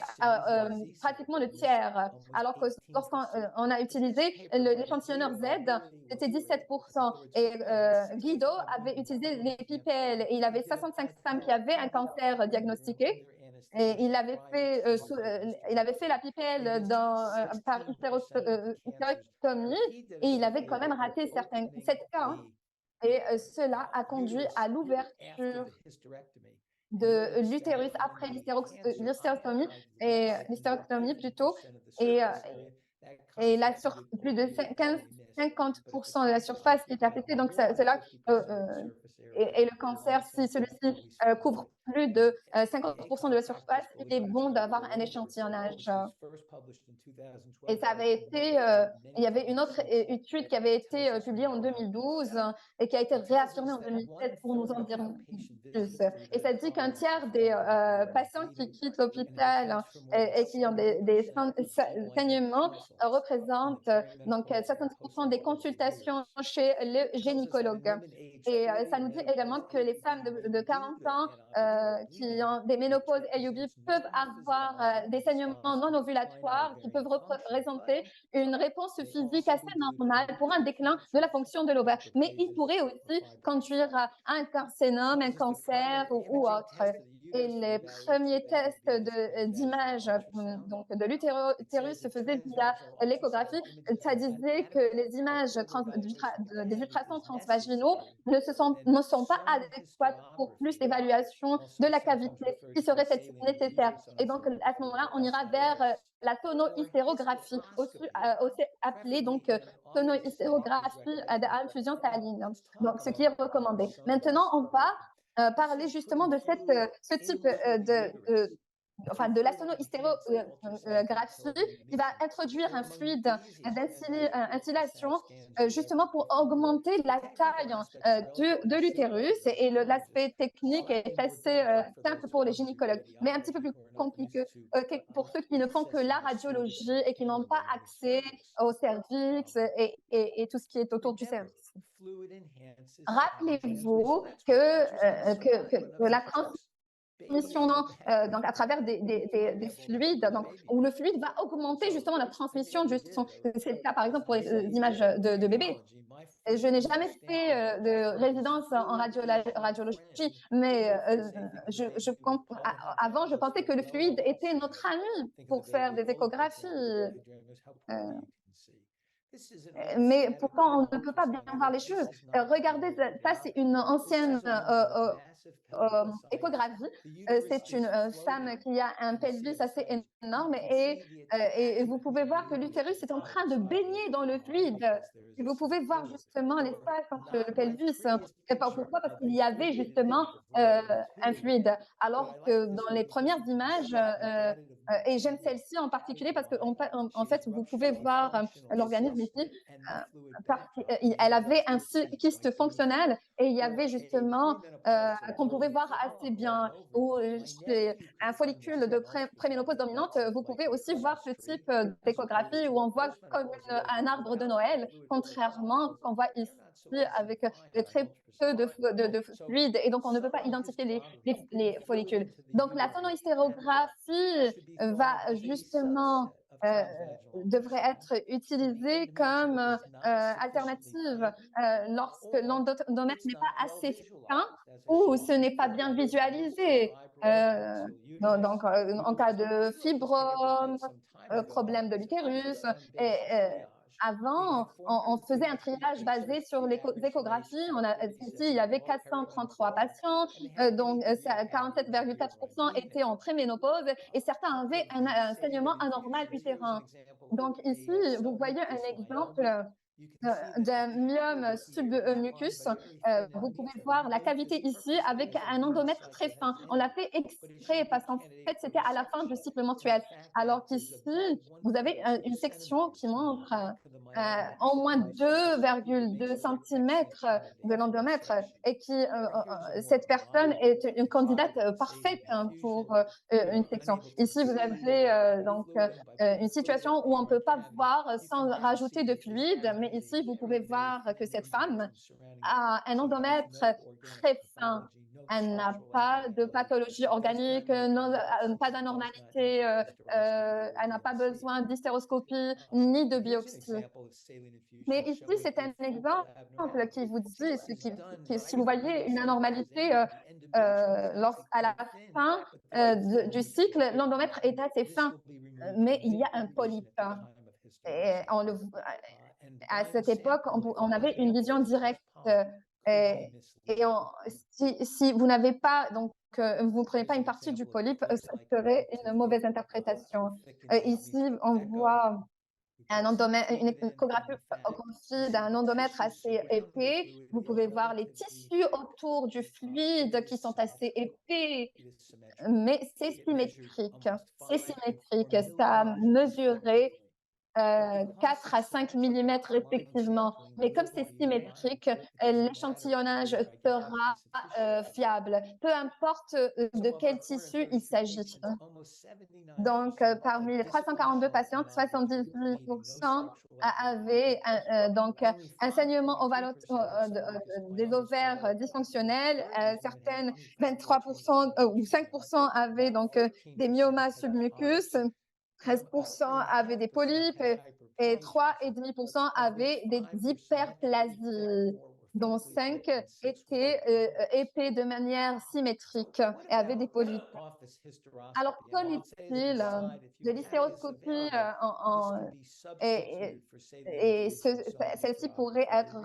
pratiquement le tiers, alors que lorsqu'on a utilisé l'échantillonneur Z, c'était 17%. Et Guido avait utilisé les PIPL et il avait 65 femmes qui avaient un cancer diagnostiqué. Et il avait fait la PIPL par hystérectomie et il avait quand même raté 7 cas. Hein. Et cela a conduit à l'ouverture de l'utérus après l'hystérectomie plutôt. Et là, sur plus de 50% de la surface qui est affectée, donc cela et le cancer, si celui-ci couvre plus de 50% de la surface, il est bon d'avoir un échantillonnage. Et ça avait été, il y avait une autre étude qui avait été publiée en 2012 et qui a été réaffirmée en 2017 pour nous en dire plus. Et ça dit qu'un tiers des patients qui quittent l'hôpital et qui ont des saignements représentent donc 70% des consultations chez le gynécologue. Et ça nous dit également que les femmes de 40 ans qui ont des ménopauses AUB peuvent avoir des saignements non ovulatoires qui peuvent représenter une réponse physique assez normale pour un déclin de la fonction de l'ovaire. Mais il pourrait aussi conduire à un carcinome, un cancer ou autre. Et les premiers tests d'image de l'utérus se faisaient via l'échographie. Ça disait que les images des ultrasons transvaginaux ne sont pas adéquates pour plus d'évaluation de la cavité qui serait nécessaire. Et donc, à ce moment-là, on ira vers la tonohystérographie, aussi appelée donc tonohystérographie à infusion saline, donc ce qui est recommandé. Maintenant, on va parler justement de ce type de la sonohystérographie qui va introduire un fluide d'instillation justement pour augmenter la taille de l'utérus et l'aspect technique est assez simple pour les gynécologues, mais un petit peu plus compliqué pour ceux qui ne font que la radiologie et qui n'ont pas accès au cervix et tout ce qui est autour du cervix. Rappelez-vous que la transmission donc à travers des fluides, donc, où le fluide va augmenter justement la transmission du son. C'est le cas par exemple pour les images de bébés. Je n'ai jamais fait de résidence en radiologie, mais avant, je pensais que le fluide était notre ami pour faire des échographies. Mais pourtant, on ne peut pas bien voir les choses. Regardez, ça, c'est une ancienne échographie. C'est une femme qui a un pelvis assez énorme et vous pouvez voir que l'utérus est en train de baigner dans le fluide. Et vous pouvez voir justement l'espace entre le pelvis. Pourquoi? Parce qu'il y avait justement un fluide. Alors que dans les premières images, et j'aime celle-ci en particulier parce qu'en fait, vous pouvez voir l'organisme ici, elle avait un kyste fonctionnel et il y avait justement qu'on pouvait voir assez bien. Ou chez un follicule de préménopause dominante, vous pouvez aussi voir ce type d'échographie où on voit comme un arbre de Noël, contrairement qu'on voit ici avec très peu de fluide, et donc on ne peut pas identifier les follicules. Donc la phonohystérographie va justement devrait être utilisée comme alternative lorsque l'endomètre n'est pas assez fin ou ce n'est pas bien visualisé. Donc, en cas de fibrome, problème de l'utérus, et avant, on faisait un triage basé sur les échographies. Ici, il y avait 433 patients, donc 47,4% étaient en préménopause et certains avaient un saignement anormal utérin. Donc ici, vous voyez un exemple d'un myome submucus. Vous pouvez voir la cavité ici avec un endomètre très fin. On l'a fait exprès parce qu'en fait, c'était à la fin du cycle menstruel. Alors qu'ici, vous avez une section qui montre en moins 2,2 cm de l'endomètre et cette personne est une candidate parfaite pour une section. Ici, vous avez donc une situation où on ne peut pas voir sans rajouter de fluide, mais ici, vous pouvez voir que cette femme a un endomètre très fin. Elle n'a pas de pathologie organique, pas d'anormalité, elle n'a pas besoin d'hystéroscopie ni de biopsie. Mais ici, c'est un exemple qui vous dit, si vous voyez une anormalité à la fin du cycle, l'endomètre est assez fin, mais il y a un polype. Et à cette époque, on avait une vision directe. Si vous n'avez pas, donc vous ne prenez pas une partie du polype, ça serait une mauvaise interprétation. Ici, on voit une échographie d'un endomètre assez épais. Vous pouvez voir les tissus autour du fluide qui sont assez épais, mais c'est symétrique. C'est symétrique. Ça a mesuré 4 à 5 mm respectivement. Mais comme c'est symétrique, l'échantillonnage sera fiable, peu importe de quel tissu il s'agit. Donc, parmi les 342 patientes, 78% avaient donc un saignement des ovaires dysfonctionnels. Certaines, 23% ou 5% avaient donc des myomas submucus. 13% avaient des polypes et 3,5% avaient des hyperplasies, dont 5 étaient épais de manière symétrique et avaient des polypes. Alors, qu'en est-il de l'hystéroscopie et celle-ci pourrait être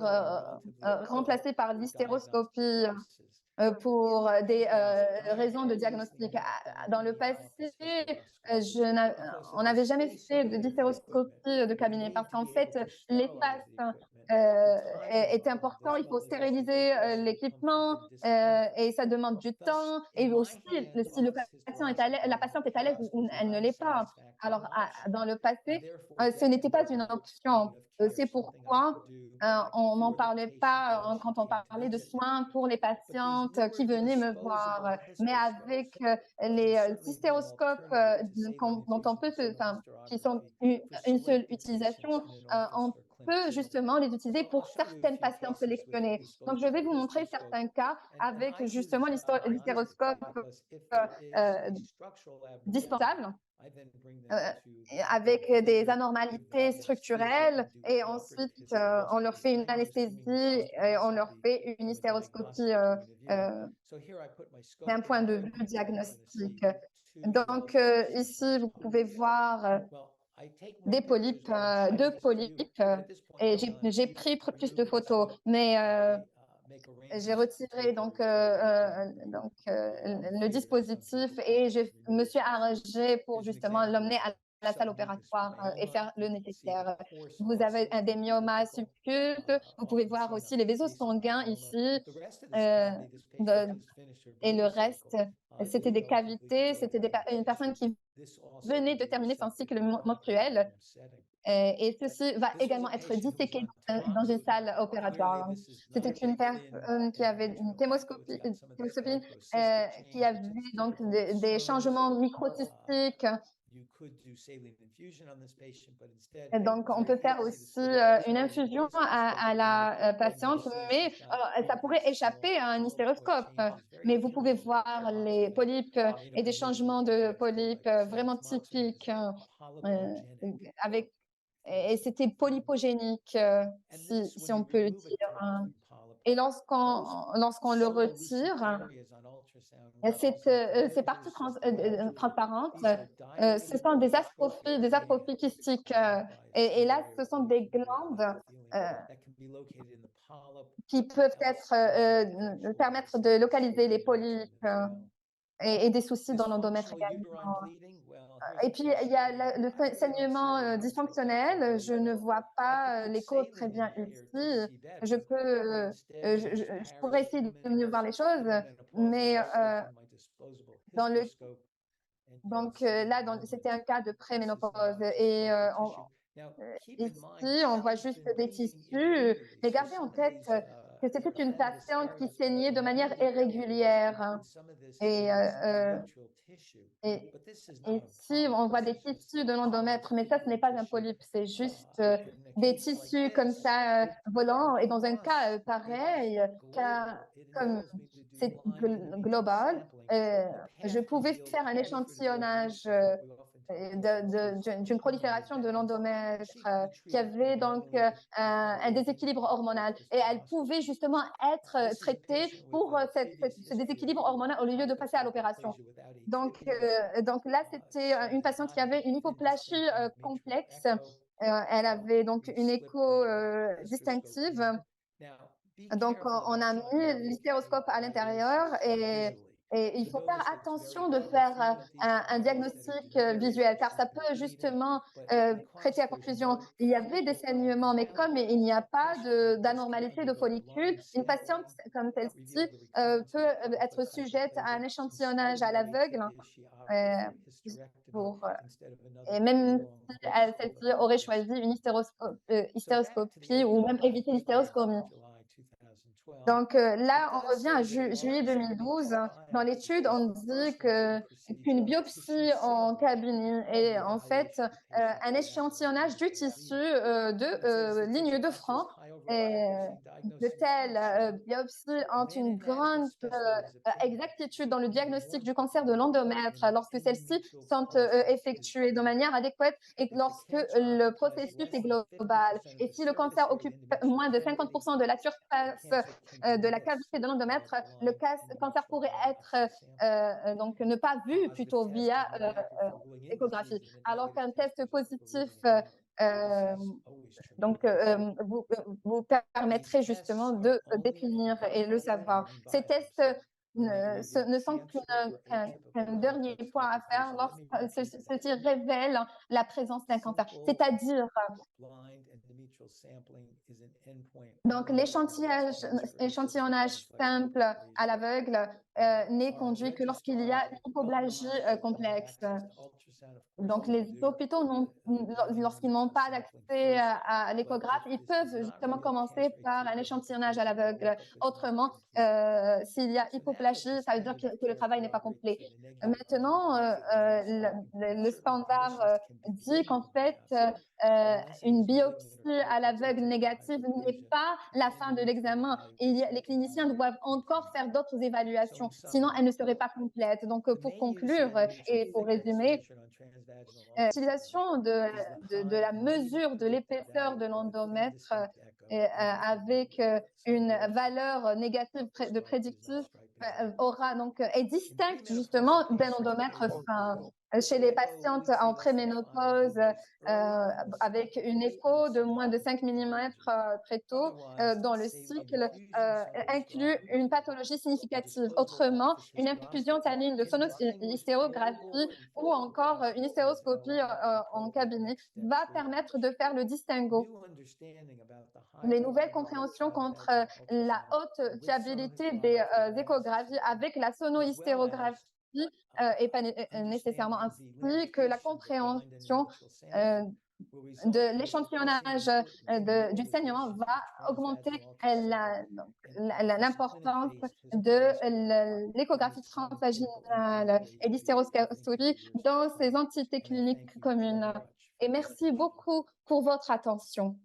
remplacée par l'hystéroscopie pour des raisons de diagnostic. Dans le passé, on n'avait jamais fait d'hystéroscopie de cabinet parce qu'en fait, l'espace est important. Il faut stériliser l'équipement et ça demande du temps. Et aussi, si le patient est la patiente est à l'aise ou elle ne l'est pas. Alors, dans le passé, ce n'était pas une option. C'est pourquoi on n'en parlait pas quand on parlait de soins pour les patientes qui venaient me voir. Mais avec les hystéroscopes dont on peut qui sont une seule utilisation, on peut justement les utiliser pour certaines patientes sélectionnées. Donc, je vais vous montrer certains cas avec justement l'hystéroscope dispensable. Avec des anomalies structurelles et ensuite on leur fait une anesthésie et on leur fait une hystéroscopie d'un point de vue diagnostique. Donc ici, vous pouvez voir des polypes, deux polypes et j'ai pris plus de photos, mais j'ai retiré donc le dispositif et je me suis arrangée pour justement l'emmener à la salle opératoire et faire le nécessaire. Vous avez des myomas subcultes, vous pouvez voir aussi les vaisseaux sanguins ici, et le reste, c'était des cavités, c'était une personne qui venait de terminer son cycle menstruel. Et ceci va également être disséqué dans une salle opératoire. C'était une personne qui avait une thémoscopie, qui avait donc des changements microcystiques. Et donc, on peut faire aussi une infusion à la patiente, mais ça pourrait échapper à un hystéroscope. Mais vous pouvez voir les polypes et des changements de polypes vraiment typiques et c'était polypogénique, si on peut le dire. Et lorsqu'on le retire, ces parties transparentes, ce sont des atrophies kystiques. Et là, ce sont des glandes qui peuvent permettre de localiser les polypes et des soucis dans l'endomètre également. Et puis, il y a le saignement dysfonctionnel. Je ne vois pas l'écho très bien ici. Je pourrais essayer de mieux voir les choses, mais c'était un cas de préménopause. Et ici, on voit juste des tissus. Mais gardez en tête que c'était une patiente qui saignait de manière irrégulière. Et ici, on voit des tissus de l'endomètre, mais ça, ce n'est pas un polype, c'est juste des tissus comme ça volants. Et dans un cas pareil, comme c'est global, je pouvais faire un échantillonnage d'une prolifération de l'endomètre qui avait donc un déséquilibre hormonal. Et elle pouvait justement être traitée pour ce déséquilibre hormonal au lieu de passer à l'opération. Donc là, c'était une patiente qui avait une hypoplasie complexe. Elle avait donc une écho distinctive. Donc, on a mis l'hystéroscope à l'intérieur et il faut faire attention de faire un diagnostic visuel car ça peut justement prêter à confusion. Il y avait des saignements, mais comme il n'y a pas d'anormalité de follicules, une patiente comme celle-ci peut être sujette à un échantillonnage à l'aveugle. Et même si celle-ci aurait choisi une hystéroscopie ou même éviter l'hystéroscopie. Donc là, on revient à juillet 2012. Dans l'étude, on dit qu'une biopsie en cabinet est en fait un échantillonnage du tissu de ligne de franc. Et de telles biopsies ont une grande exactitude dans le diagnostic du cancer de l'endomètre lorsque celles-ci sont effectuées de manière adéquate et lorsque le processus est global. Et si le cancer occupe moins de 50% de la surface de la cavité de l'endomètre, le cancer pourrait être donc ne pas vu plutôt via échographie. Alors qu'un test positif vous permettrait justement de définir et le savoir. Ces tests ne sont qu'un dernier point à faire lorsque ceci révèle la présence d'un cancer. C'est-à-dire, donc l'échantillonnage simple à l'aveugle n'est conduit que lorsqu'il y a une hypoplasie complexe. Donc, les hôpitaux, lorsqu'ils n'ont pas d'accès à l'échographe, ils peuvent justement commencer par un échantillonnage à l'aveugle. Autrement, s'il y a hypoplasie, ça veut dire que le travail n'est pas complet. Maintenant, le standard dit qu'en fait, une biopsie à l'aveugle négative n'est pas la fin de l'examen. Les cliniciens doivent encore faire d'autres évaluations, sinon elle ne serait pas complète. Donc, pour conclure et pour résumer, l'utilisation de la mesure de l'épaisseur de l'endomètre avec une valeur négative de prédictif est distincte justement d'un endomètre fin. chez les patientes en préménopause avec une écho de moins de 5 millimètres très tôt dans le cycle inclut une pathologie significative. Autrement, une infusion canine de sonohystérographie ou encore une hystéroscopie en cabinet va permettre de faire le distinguo. Les nouvelles compréhensions contre la haute fiabilité des échographies avec la sonohystérographie et pas nécessairement ainsi que la compréhension de l'échantillonnage du saignement va augmenter l'importance de l'échographie transvaginale et l'hystéroscopie dans ces entités cliniques communes. Et merci beaucoup pour votre attention.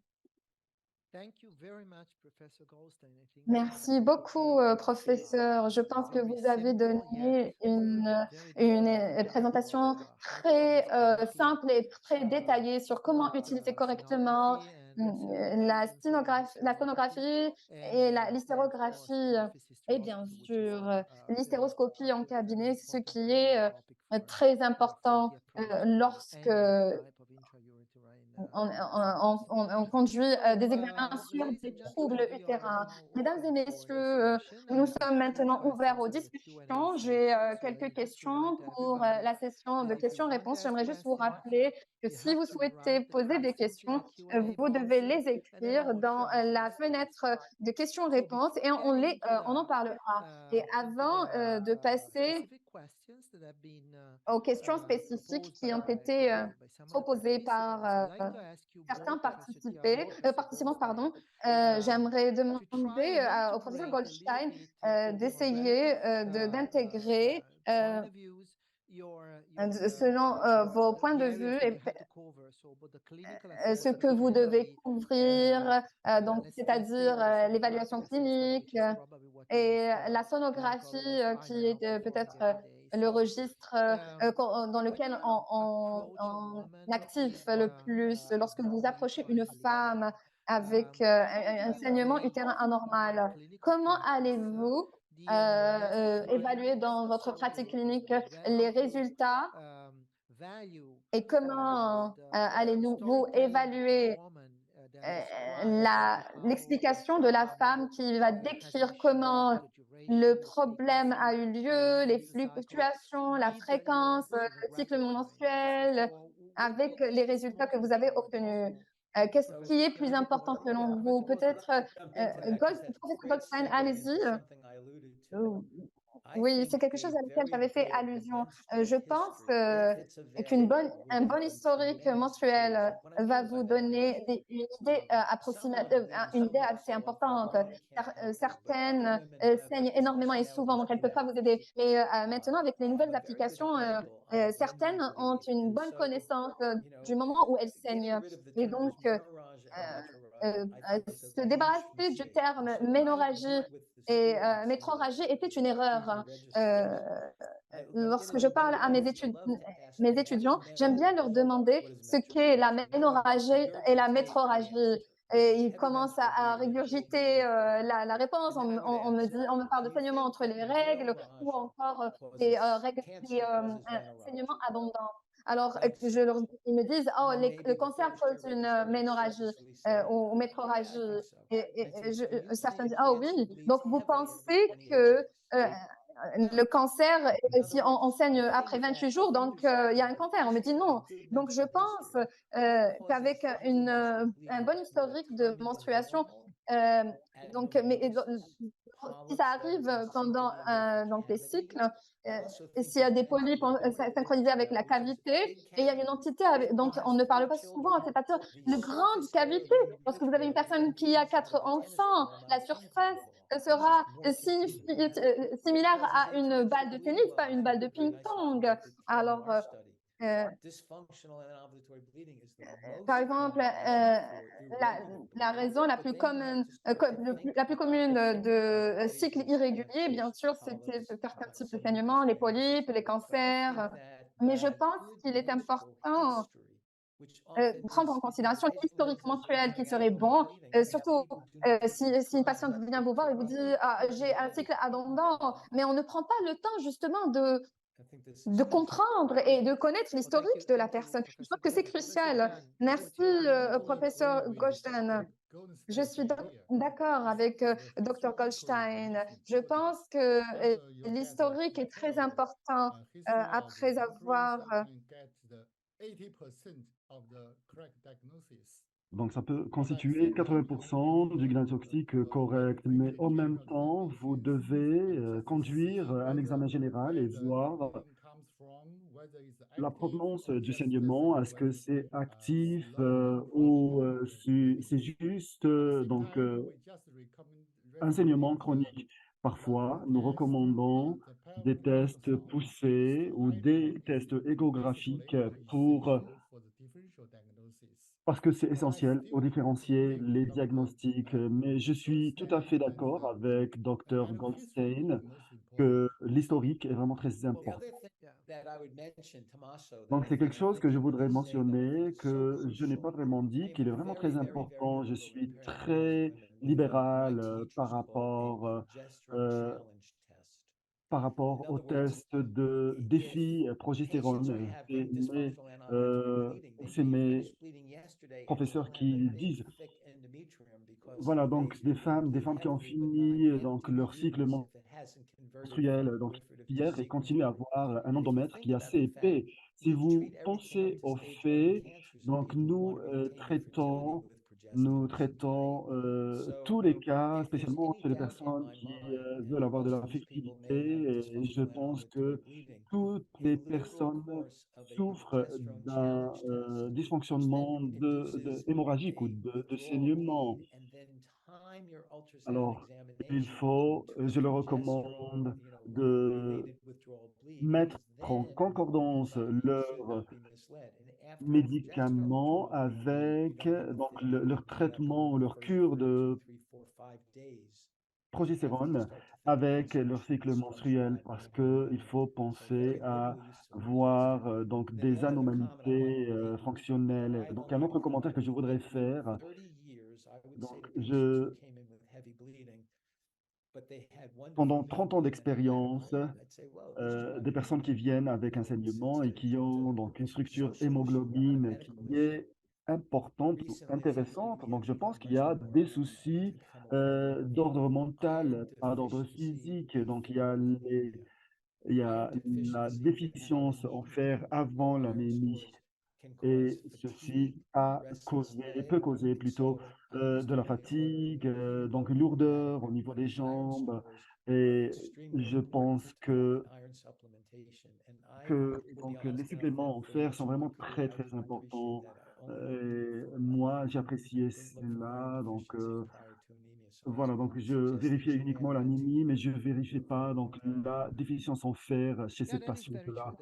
Merci beaucoup, professeur. Je pense que vous avez donné une présentation très simple et très détaillée sur comment utiliser correctement la sonographie et l'hystérographie et bien sûr l'hystéroscopie en cabinet, ce qui est très important lorsque on conduit des examens sur des troubles utérins. Mesdames et messieurs, nous sommes maintenant ouverts aux discussions. J'ai quelques questions pour la session de questions-réponses. J'aimerais juste vous rappeler que si vous souhaitez poser des questions, vous devez les écrire dans la fenêtre de questions-réponses et on en parlera. Et avant de passer aux questions spécifiques qui ont été proposées par certains participants, j'aimerais demander au professeur Goldstein d'essayer d'intégrer selon vos points de vue et ce que vous devez couvrir, donc c'est-à-dire l'évaluation clinique et la sonographie qui est peut-être le registre dans lequel on active le plus lorsque vous approchez une femme avec un saignement utérin anormal. Comment allez-vous évaluer dans votre pratique clinique les résultats et comment allez-vous évaluer l'explication de la femme qui va décrire comment le problème a eu lieu, les fluctuations, la fréquence, le cycle menstruel, avec les résultats que vous avez obtenus. Qu'est-ce qui est plus important selon vous? Peut-être, professeur Goldstein, allez-y. Oui, c'est quelque chose à laquelle j'avais fait allusion. Je pense qu'un bon historique mensuel va vous donner une idée approximative, une idée assez importante. Certaines saignent énormément et souvent, donc elles ne peuvent pas vous aider. Mais maintenant, avec les nouvelles applications, certaines ont une bonne connaissance du moment où elles saignent. Et donc, se débarrasser du terme ménorragie et métrorragie était une erreur. Lorsque je parle à mes étudiants, j'aime bien leur demander ce qu'est la ménorragie et la métrorragie. Et ils commencent à régurgiter la réponse. On me parle de saignement entre les règles ou encore des saignements abondants. Alors, ils me disent, oh, le cancer cause une ménorragie ou métrorragie. Certains disent, oh oui, donc vous pensez que le cancer, si on saigne après 28 jours, donc il y a un cancer. On me dit non. Donc, je pense qu'avec un bon historique de menstruation, si ça arrive pendant donc les cycles, s'il y a des polypes synchronisés avec la cavité, et il y a une entité, donc on ne parle pas souvent à cette acteur de grande cavité. Lorsque vous avez une personne qui a 4 enfants, la surface sera similaire à une balle de tennis, pas une balle de ping-pong. Alors, par exemple, la raison la plus commune de cycle irrégulier, bien sûr, c'était certains types de saignements, les polypes, les cancers. Mais je pense qu'il est important prendre en considération l'historique menstruel qui serait bon, surtout si une patiente vient vous voir et vous dit ah, j'ai un cycle abondant, mais on ne prend pas le temps justement de comprendre et de connaître l'historique de la personne. Je pense que c'est crucial. Merci, professeur Goldstein. Je suis d'accord avec Dr. Goldstein. Je pense que l'historique est très important après avoir Donc, ça peut constituer 80% du diagnostic correct, mais en même temps, vous devez conduire un examen général et voir la provenance du saignement. Est-ce que c'est actif ou c'est juste un saignement chronique? Parfois, nous recommandons des tests poussés ou des tests échographiques parce que c'est essentiel pour différencier les diagnostics. Mais je suis tout à fait d'accord avec Dr. Goldstein que l'historique est vraiment très important. Donc, c'est quelque chose que je voudrais mentionner, que je n'ai pas vraiment dit, qu'il est vraiment très important. Je suis très libéral par rapport au test de défi progestérone. Euh, c'est mes professeurs qui disent, voilà, donc des femmes qui ont fini donc leur cycle menstruel donc hier et continuent à avoir un endomètre qui est assez épais. Si vous pensez aux faits, donc nous traitons tous les cas, spécialement chez les personnes qui veulent avoir de la fertilité. Et je pense que toutes les personnes souffrent d'un dysfonctionnement hémorragique ou de saignement. Alors, je leur recommande de mettre en concordance leurs médicaments avec leur traitement ou leur cure de progestérone avec leur cycle menstruel parce qu'il faut penser à voir des anomalies fonctionnelles. Donc, un autre commentaire que je voudrais faire, donc, pendant 30 ans d'expérience, des personnes qui viennent avec un saignement et qui ont donc une structure hémoglobine qui est importante ou intéressante. Donc, je pense qu'il y a des soucis d'ordre mental, pas d'ordre physique. Donc, il y a la déficience en fer avant l'anémie. Et ceci peut causer plutôt de la fatigue, donc une lourdeur au niveau des jambes. Et je pense que donc, les suppléments en fer sont vraiment très, très importants. Moi, j'ai apprécié cela. Donc, voilà, donc je vérifiais uniquement l'anémie, mais je ne vérifiais pas donc, la déficience en fer chez cette patiente-là.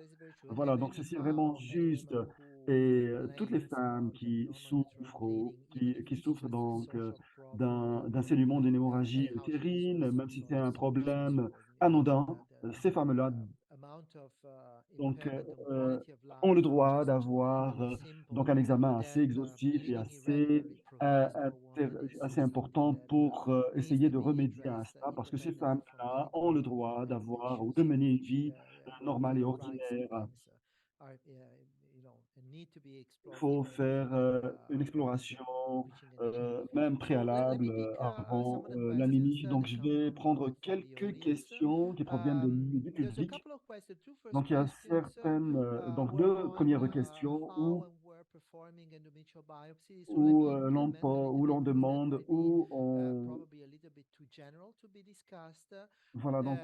Voilà, donc ceci est vraiment juste. Et toutes les femmes qui souffrent, qui souffrent donc d'un saignement, d'une hémorragie utérine, même si c'est un problème anodin, ces femmes-là donc, ont le droit d'avoir donc un examen assez exhaustif et euh, intér- assez important pour essayer de remédier à ça, parce que ces femmes-là ont le droit d'avoir ou de mener une vie normale et ordinaire. Il faut faire une exploration, même préalable, avant l'anémie. Donc, je vais prendre quelques questions qui proviennent du public. Donc, il y a donc deux premières questions où l'on demande voilà, donc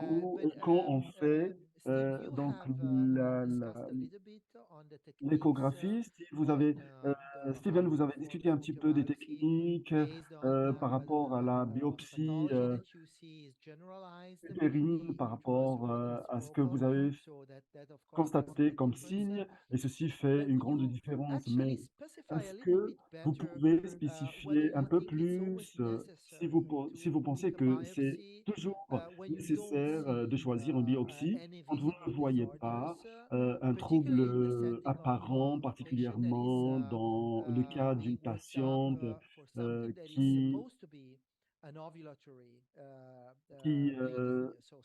quand on fait donc l'échographie. Steven, vous avez discuté un petit peu des techniques par rapport à la biopsie utérine, par rapport à ce que vous avez constaté comme signe, et ceci fait une grande différence. Mais est-ce que vous pouvez spécifier un peu plus si vous pensez que c'est toujours nécessaire de choisir une biopsie quand vous ne voyez pas un trouble apparent, particulièrement dans le cas d'une patiente qui qui,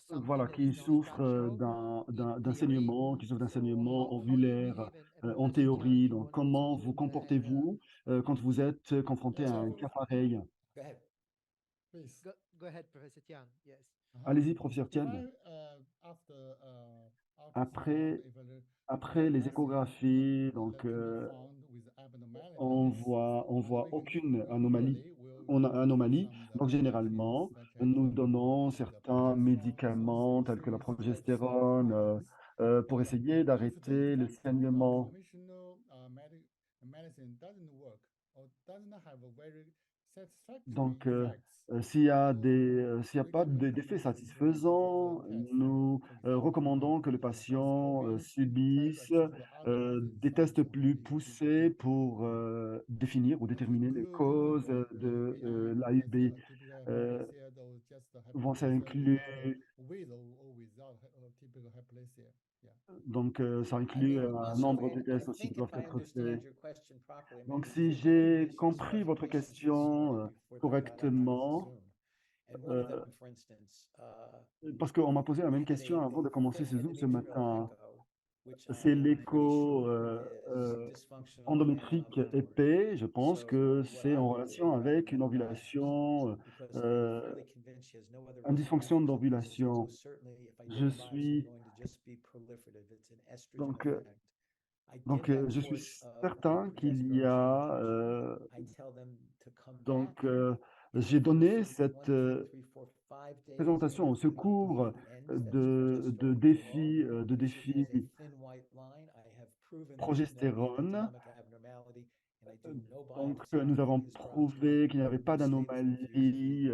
voilà, qui souffrent d'un saignement, qui souffrent d'un saignement ovulaire en théorie. Donc, comment vous comportez-vous quand vous êtes confronté à un cas pareil? Go ahead, please. Go ahead, Professor Tian. Yes. Allez-y, professeur Tien. Après, après les échographies, donc, on voit aucune anomalie. Donc, généralement, nous donnons certains médicaments tels que la progestérone pour essayer d'arrêter le saignement. Donc, s'il y a pas d'effet satisfaisant, nous recommandons que le patient subisse des tests plus poussés pour définir ou déterminer les causes de l'AUB. Bon, ça inclut donc ça inclut un nombre de tests aussi qui doivent être faits. Donc, si j'ai compris votre question correctement, parce qu'on m'a posé la même question avant de commencer ce Zoom ce matin, c'est l'écho endométrique épais. Je pense que c'est en relation avec une ovulation, une dysfonction d'ovulation. Je suis donc, je suis certain qu'il y a donc, j'ai donné cette présentation au secours de défis progestérone. Donc, nous avons prouvé qu'il n'y avait pas d'anomalie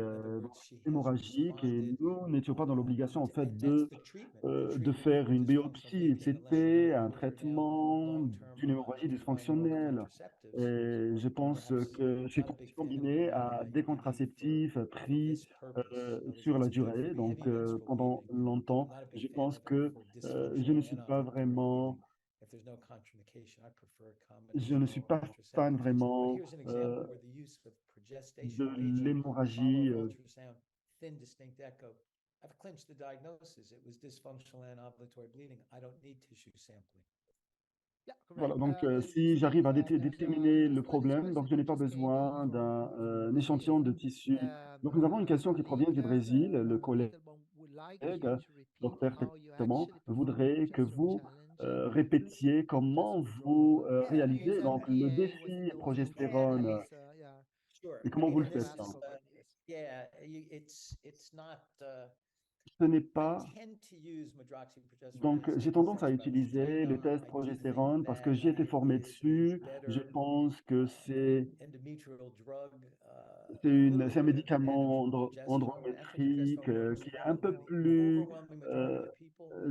hémorragique et nous n'étions pas dans l'obligation en fait de faire une biopsie. C'était un traitement d'une hémorragie dysfonctionnelle. Et je pense que c'est combiné à des contraceptifs pris sur la durée, donc pendant longtemps. Je pense que je ne suis pas vraiment, fan vraiment de l'hémorragie. I've clinched the diagnosis. It was dysfunctional anovulatory bleeding. I don't need tissue sampling. Voilà, donc si j'arrive à déterminer le problème, donc je n'ai pas besoin d'un échantillon de tissu. Donc nous avons une question qui provient du Brésil. Le collègue, docteur Tetman, voudrait que vous répétiez comment vous réalisez donc le défi progestérone et comment vous le faites. Ce n'est pas. Donc, j'ai tendance à utiliser le test progestérone parce que j'ai été formé dessus. Je pense que c'est un médicament andrométrique qui est un peu plus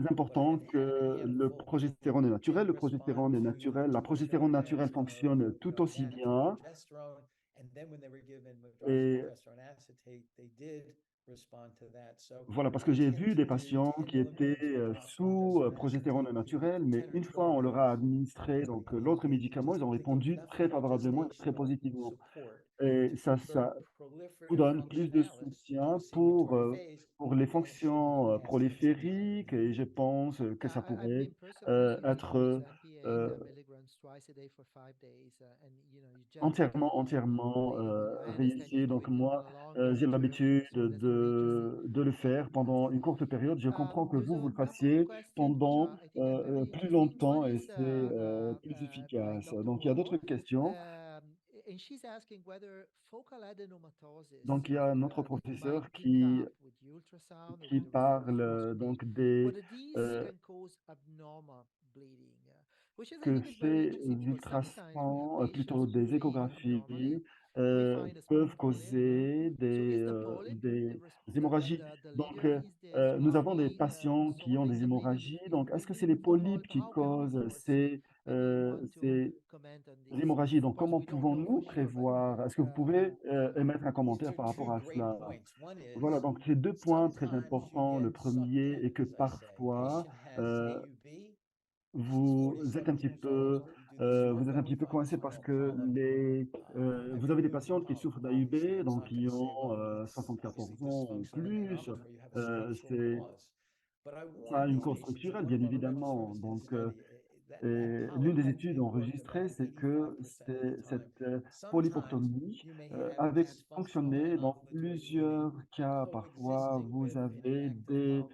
important que le progestérone naturel. Le progestérone est naturel. La progestérone naturelle fonctionne tout aussi bien. Et voilà, parce que j'ai vu des patients qui étaient sous progestérone naturel, mais une fois on leur a administré donc l'autre médicament, ils ont répondu très favorablement et très positivement. Et ça vous donne plus de soutien pour les fonctions prolifériques et je pense que ça pourrait être entièrement réussi. Donc moi, j'ai l'habitude de le faire pendant une courte période. Je comprends que vous le fassiez pendant plus longtemps et c'est plus efficace. Donc il y a d'autres questions. Donc il y a notre professeur qui parle donc que ces ultrasons, plutôt des échographies, peuvent causer des hémorragies. Donc, nous avons des patients qui ont des hémorragies. Donc, est-ce que c'est les polypes qui causent ces hémorragies? Donc, comment pouvons-nous prévoir? Est-ce que vous pouvez émettre un commentaire par rapport à cela? Voilà, donc c'est deux points très importants. Le premier est que parfois, vous êtes un petit peu vous êtes un petit peu coincé parce que vous avez des patientes qui souffrent d'AIB, donc qui ont 74 ans ou plus. C'est ça a une cause structurelle, bien évidemment. Donc, et l'une des études enregistrées, c'est que cette polypectomie avait fonctionné dans plusieurs cas. Parfois, vous avez des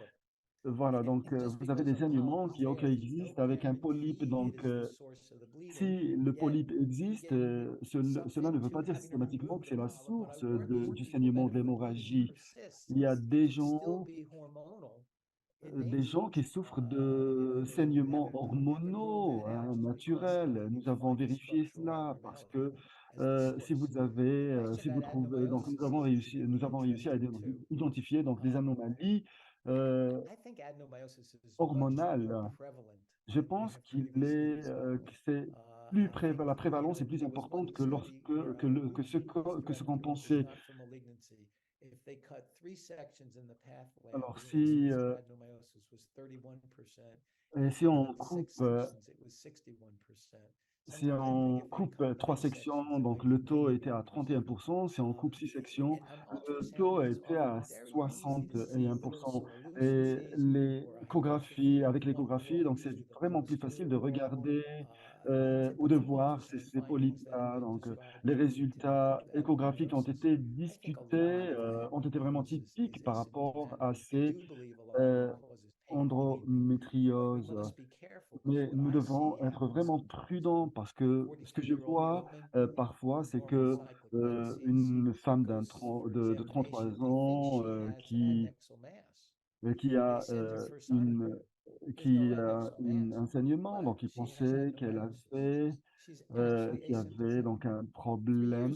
voilà, donc vous avez des saignements qui OK, existent avec un polype. Donc, si le polype existe, cela ne veut pas dire systématiquement que c'est la source du saignement, de l'hémorragie. Il y a des gens qui souffrent de saignements hormonaux, hein, naturels. Nous avons vérifié cela parce que si vous trouvez, donc nous avons réussi à identifier donc des anomalies euh, hormonales. Je pense que c'est la prévalence est plus importante que ce qu'on pensait. Alors, si on coupe, si on coupe 3 sections, donc le taux était à 31%. Si on coupe 6 sections, le taux était à 61%. Et avec l'échographie, donc c'est vraiment plus facile de regarder ou de voir ces polypes-là. Donc, les résultats échographiques ont été discutés, ont été vraiment typiques par rapport à ces euh, endométrioses. Mais nous devons être vraiment prudents parce que ce que je vois parfois, c'est que une femme de 33 ans qui a, un saignement, donc il pensait qu'il y avait donc un problème.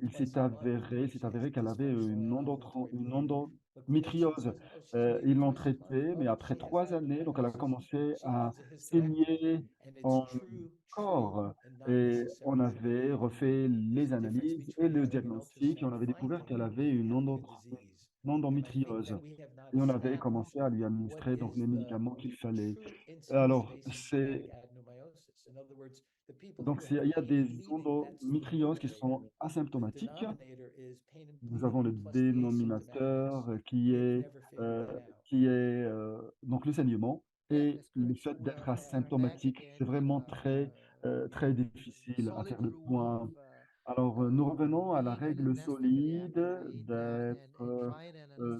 Il s'est avéré qu'elle avait une endométriose. Ils l'ont traitée, mais après 3 années, donc elle a commencé à saigner encore. Et on avait refait les analyses et le diagnostic, et on avait découvert qu'elle avait une endométriose. Et on avait commencé à lui administrer donc les médicaments qu'il fallait. Alors, il y a des endométrioses qui sont asymptomatiques. Nous avons le dénominateur euh, donc le saignement et le fait d'être asymptomatique. C'est vraiment très difficile à faire le point. Alors, nous revenons à la règle solide d'être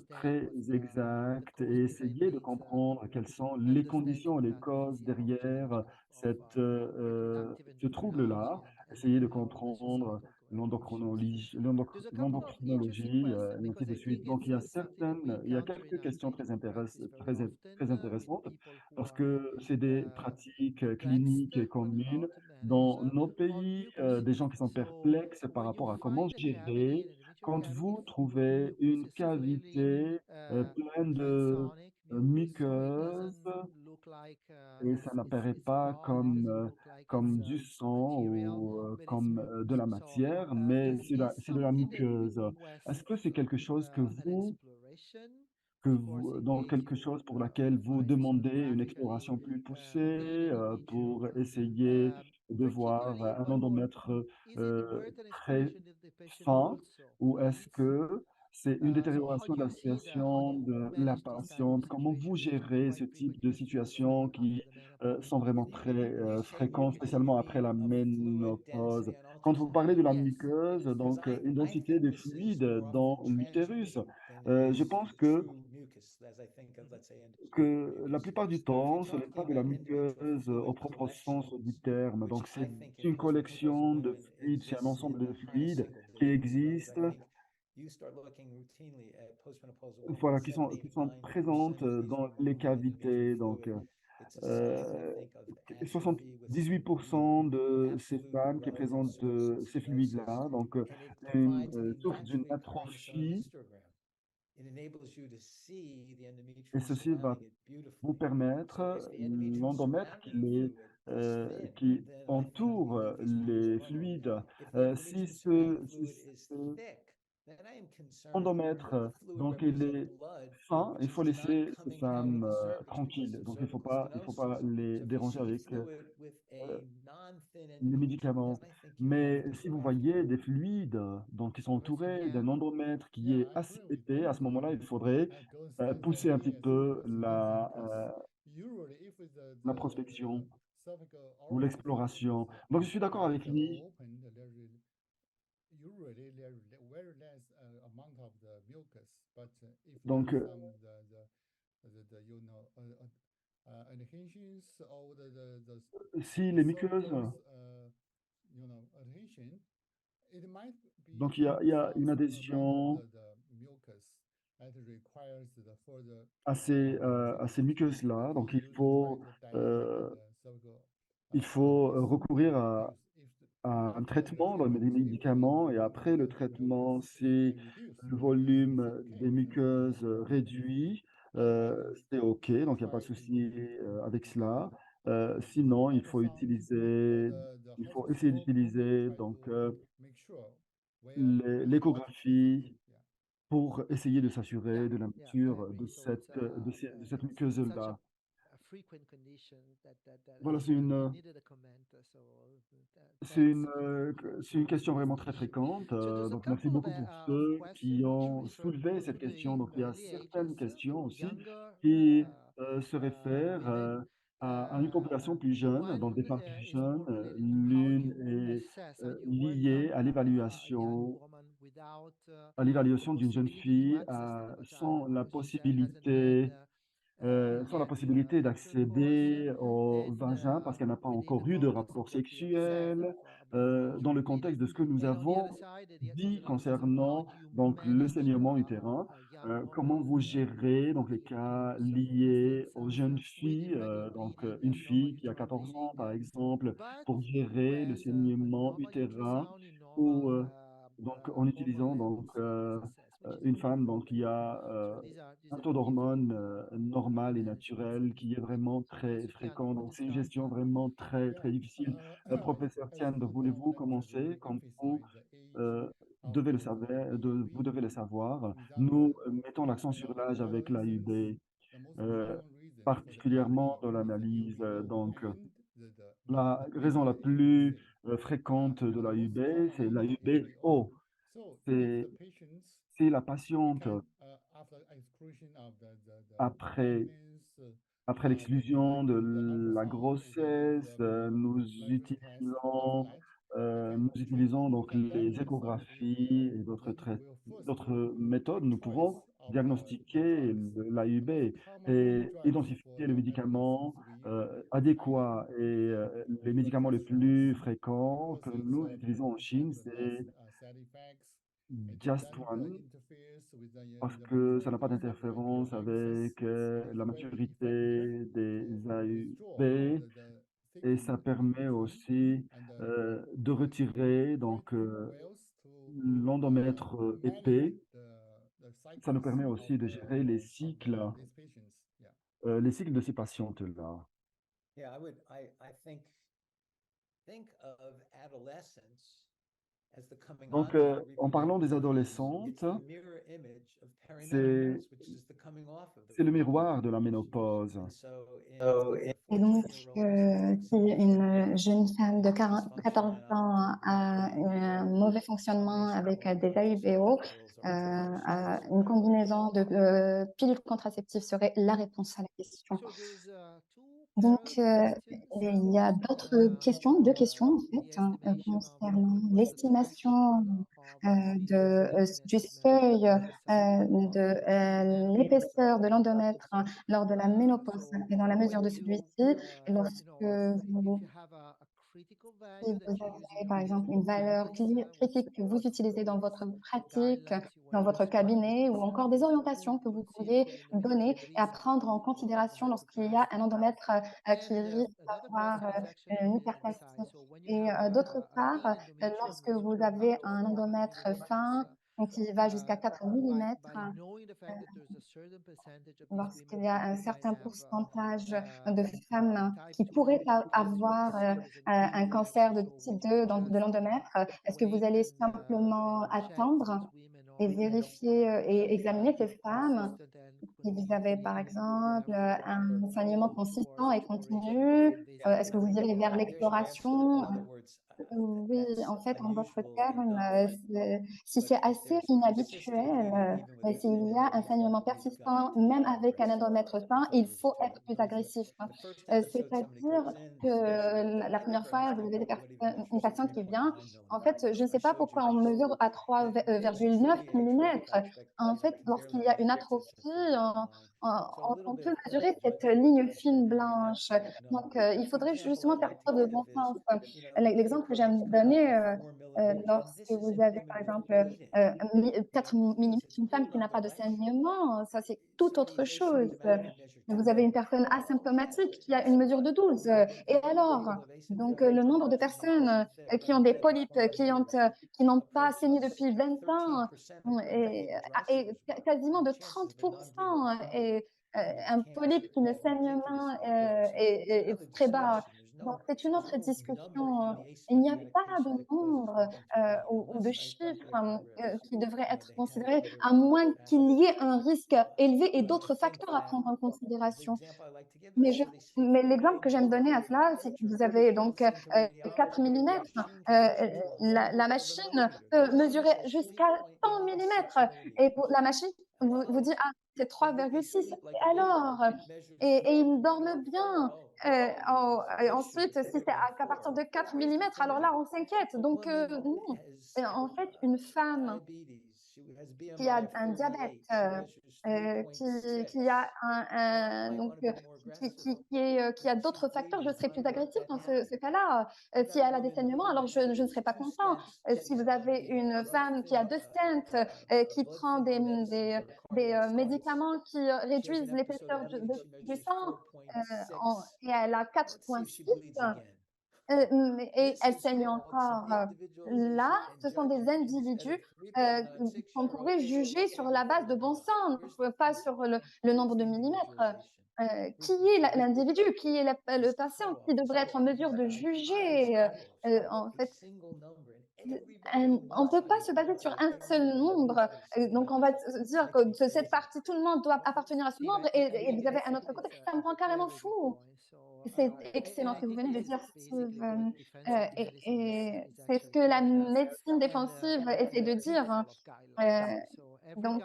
très exact et essayer de comprendre quelles sont les conditions et les causes derrière ce trouble-là. Essayer de comprendre l'endocrinologie, et ainsi de suite. Donc, il y a quelques questions très intéressantes parce que c'est des pratiques cliniques et communes dans nos pays, des gens qui sont perplexes par rapport à comment gérer quand vous trouvez une cavité pleine de muqueuses et ça n'apparaît pas comme du sang ou comme de la matière, mais c'est de la muqueuse. Est-ce que c'est quelque chose dans quelque chose pour laquelle vous demandez une exploration plus poussée pour essayer de voir un endomètre très fin, ou est-ce que c'est une détérioration de la situation de la patiente? Comment vous gérez ce type de situations qui sont vraiment très fréquentes, spécialement après la ménopause? Quand vous parlez de la muqueuse, donc une densité de fluide dans l'utérus, je pense que la plupart du temps, ce n'est pas de la muqueuse au propre sens du terme. Donc, c'est une collection de fluides, c'est un ensemble de fluides qui existent, voilà, qui sont présentes dans les cavités. Donc, euh, 78% de ces femmes qui présentent ces fluides-là, donc, souffrent d'une atrophie, et ceci va vous permettre l'endomètre qui entoure les fluides. Si Endomètre, donc il est fin, il faut laisser ces femmes tranquilles. Donc il faut pas les déranger avec les médicaments. Mais si vous voyez des fluides, donc qui sont entourés d'un endomètre qui est assez épais, à ce moment-là, il faudrait pousser un petit peu la prospection ou l'exploration. Donc je suis d'accord avec lui. Donc si les muqueuses, donc il y a une adhésion à ces muqueuses-là, donc euh, il faut recourir à un traitement, donc des médicaments, et après le traitement, si le volume des muqueuses réduit, c'est OK, donc il n'y a pas de souci avec cela. Sinon, il faut essayer d'utiliser donc l'échographie pour essayer de s'assurer de la nature de cette muqueuse-là. Voilà, c'est une question vraiment très fréquente. Donc, merci beaucoup pour ceux qui ont soulevé cette question. Donc, il y a certaines questions aussi qui se réfèrent à une population plus jeune, donc des femmes plus jeunes. L'une est liée à l'évaluation d'une jeune fille sans la possibilité d'accéder au vagin parce qu'elle n'a pas encore eu de rapport sexuel, dans le contexte de ce que nous avons dit concernant donc le saignement utérin. Comment vous gérez donc les cas liés aux jeunes filles, une fille qui a 14 ans par exemple, pour gérer le saignement utérin ou donc en utilisant une femme donc qui a un taux d'hormones normal et naturel qui est vraiment très fréquent. Donc, c'est une gestion vraiment très, très difficile. Professeur Tian, voulez-vous commencer? Comme vous devez le savoir, vous devez le savoir. Nous mettons l'accent sur l'âge avec l'AUB, euh, particulièrement dans l'analyse. La raison la plus fréquente de l'AUB, c'est l'AUB haut. C'est c'est la patiente après après l'exclusion de la grossesse, nous utilisons donc les échographies et d'autres méthodes. Nous pouvons diagnostiquer l'AUB et identifier le médicament adéquat. Et les médicaments les plus fréquents que nous utilisons en Chine, c'est Just One, parce que ça n'a pas d'interférence avec la maturité des AUB et ça permet aussi de retirer l'endomètre épais. Ça nous permet aussi de gérer les cycles de ces patientes-là. Donc, en parlant des adolescentes, c'est c'est le miroir de la ménopause. Et donc, si une jeune femme de 14 ans a un mauvais fonctionnement avec des AIVO, une combinaison de pilules contraceptives serait la réponse à la question. Donc, il y a deux questions en fait, concernant l'estimation du seuil de l'épaisseur de l'endomètre lors de la ménopause et dans la mesure de celui-ci, lorsque si vous avez par exemple une valeur critique que vous utilisez dans votre pratique, dans votre cabinet, ou encore des orientations que vous pourriez donner et à prendre en considération lorsqu'il y a un endomètre qui risque d'avoir une hyperplasie. Et d'autre part, lorsque vous avez un endomètre fin, donc qui va jusqu'à 4 millimètres, lorsqu'il y a un certain pourcentage de femmes qui pourraient avoir un cancer de type 2 de l'endomètre, est-ce que vous allez simplement attendre et vérifier et examiner ces femmes. Si vous avez, par exemple, un saignement consistant et continu, est-ce que vous irez vers l'exploration? Oui, en fait, en d'autres termes, si c'est assez inhabituel, s'il y a un saignement persistant, même avec un endomètre sain, il faut être plus agressif. C'est-à-dire que la première fois, vous avez une patiente qui vient, en fait, je ne sais pas pourquoi on mesure à 3,9 millimètres. En fait, lorsqu'il y a une atrophie, on peut mesurer cette ligne fine blanche. Donc, il faudrait justement faire preuve de bon sens. L'exemple que j'aime donner, lorsque vous avez, par exemple, 4 millimètres, une femme qui n'a pas de saignement, ça, c'est tout autre chose. Vous avez une personne asymptomatique qui a une mesure de 12. Et alors? Donc, le nombre de personnes qui ont des polypes, qui n'ont pas saigné depuis 20 ans, et quasiment de 30%. Et un polype qui ne saigne pas est très bas. Donc, c'est une autre discussion. Il n'y a pas de nombre ou de chiffres qui devraient être considérés, à moins qu'il y ait un risque élevé et d'autres facteurs à prendre en considération. Mais, mais l'exemple que j'aime donner à cela, c'est que vous avez donc 4 millimètres. La machine peut mesurer jusqu'à 100 millimètres. Et pour la machine vous dit, ah, c'est 3,6. Et alors? Et ils dorment bien. Et ensuite, si c'est qu'à partir de 4 millimètres, alors là, on s'inquiète. Donc, non. Et en fait, une femme qui a un diabète, qui a donc, qui a d'autres facteurs, je serai plus agressive dans ce cas-là. Si elle a des saignements, alors je ne serai pas content. Si vous avez une femme qui a 2 stents, qui prend des médicaments qui réduisent l'épaisseur du sang, et elle a 4,6, et elle saigne encore. Là, ce sont des individus qu'on pourrait juger sur la base de bon sens, pas sur le nombre de millimètres. Qui est l'individu? Qui est le patient qui devrait être en mesure de juger? En fait, on ne peut pas se baser sur un seul nombre. Donc, on va se dire que cette partie, tout le monde doit appartenir à ce nombre, et vous avez un autre côté. Ça me rend carrément fou. C'est excellent ce que vous venez de dire, Steve. Et c'est ce que la médecine défensive essaie de dire, hein. Donc,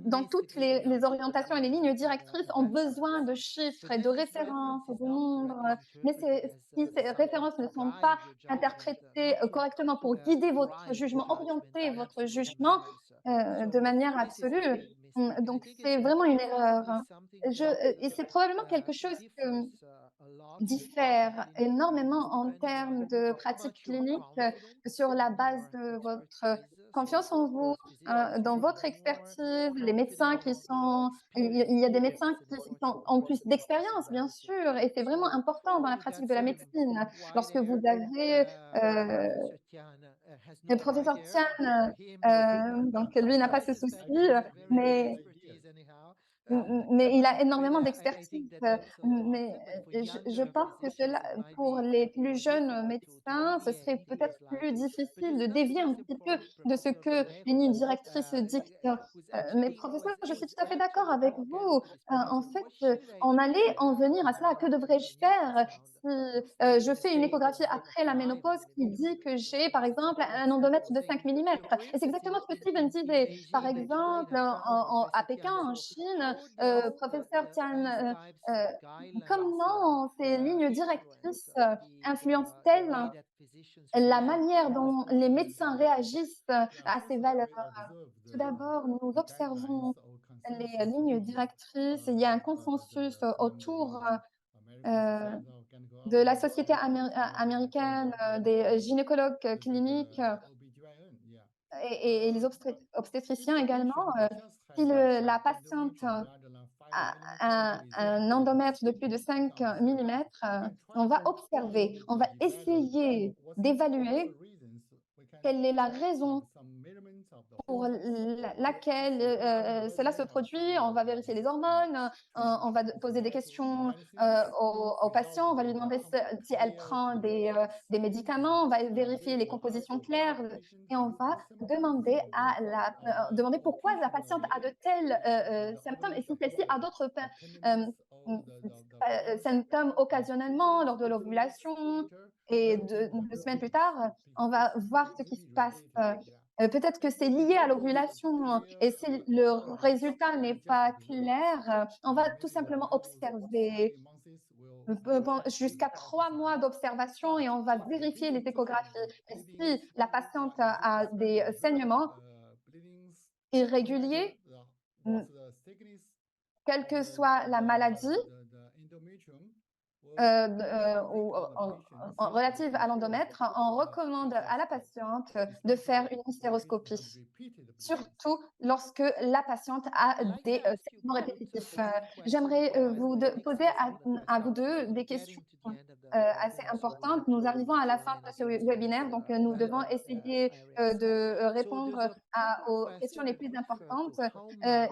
dans toutes les orientations et les lignes directrices ont besoin de chiffres et de références, de nombres. Mais si ces références ne sont pas interprétées correctement pour guider votre jugement, orienter votre jugement de manière absolue, donc c'est vraiment une erreur, hein. Et c'est probablement quelque chose que diffère énormément en termes de pratiques cliniques sur la base de votre confiance en vous, dans votre expertise, les médecins qui sont il y a des médecins qui ont plus d'expérience, bien sûr, et c'est vraiment important dans la pratique de la médecine. Lorsque vous avez, le professeur Tian, donc lui n'a pas ce souci, mais mais il a énormément d'expertise, mais je pense que cela, pour les plus jeunes médecins, ce serait peut-être plus difficile de dévier un petit peu de ce que les lignes directrices dictent. Mais professeur, je suis tout à fait d'accord avec vous. En fait, on allait en venir à cela. Que devrais-je faire si je fais une échographie après la ménopause qui dit que j'ai, par exemple, un endomètre de 5 millimètres? Et c'est exactement ce que Steven disait. Par exemple, à Pékin, en Chine, professeur Tian, comment ces lignes directrices influencent-elles la manière dont les médecins réagissent à ces valeurs? Tout d'abord, nous observons les lignes directrices. Il y a un consensus autour de la Société américaine des gynécologues cliniques et les obstétriciens également. Si la patiente un endomètre de plus de 5 millimètres, on va observer, on va essayer d'évaluer quelle est la raison pour laquelle cela se produit. On va vérifier les hormones, on va poser des questions au patient, on va lui demander si elle prend des médicaments, on va vérifier les compositions claires et on va demander pourquoi la patiente a de tels symptômes et si celle-ci a d'autres symptômes occasionnellement lors de l'ovulation. Et 2 semaines plus tard, on va voir ce qui se passe. Peut-être que c'est lié à l'ovulation et si le résultat n'est pas clair, on va tout simplement observer jusqu'à 3 mois d'observation et on va vérifier les échographies. Et si la patiente a des saignements irréguliers, quelle que soit la maladie, relative à l'endomètre, on recommande à la patiente de faire une hystéroscopie, surtout lorsque la patiente a des saignements répétitifs. J'aimerais poser à vous deux des questions assez importantes. Nous arrivons à la fin de ce webinaire, donc nous devons essayer de répondre aux questions les plus importantes.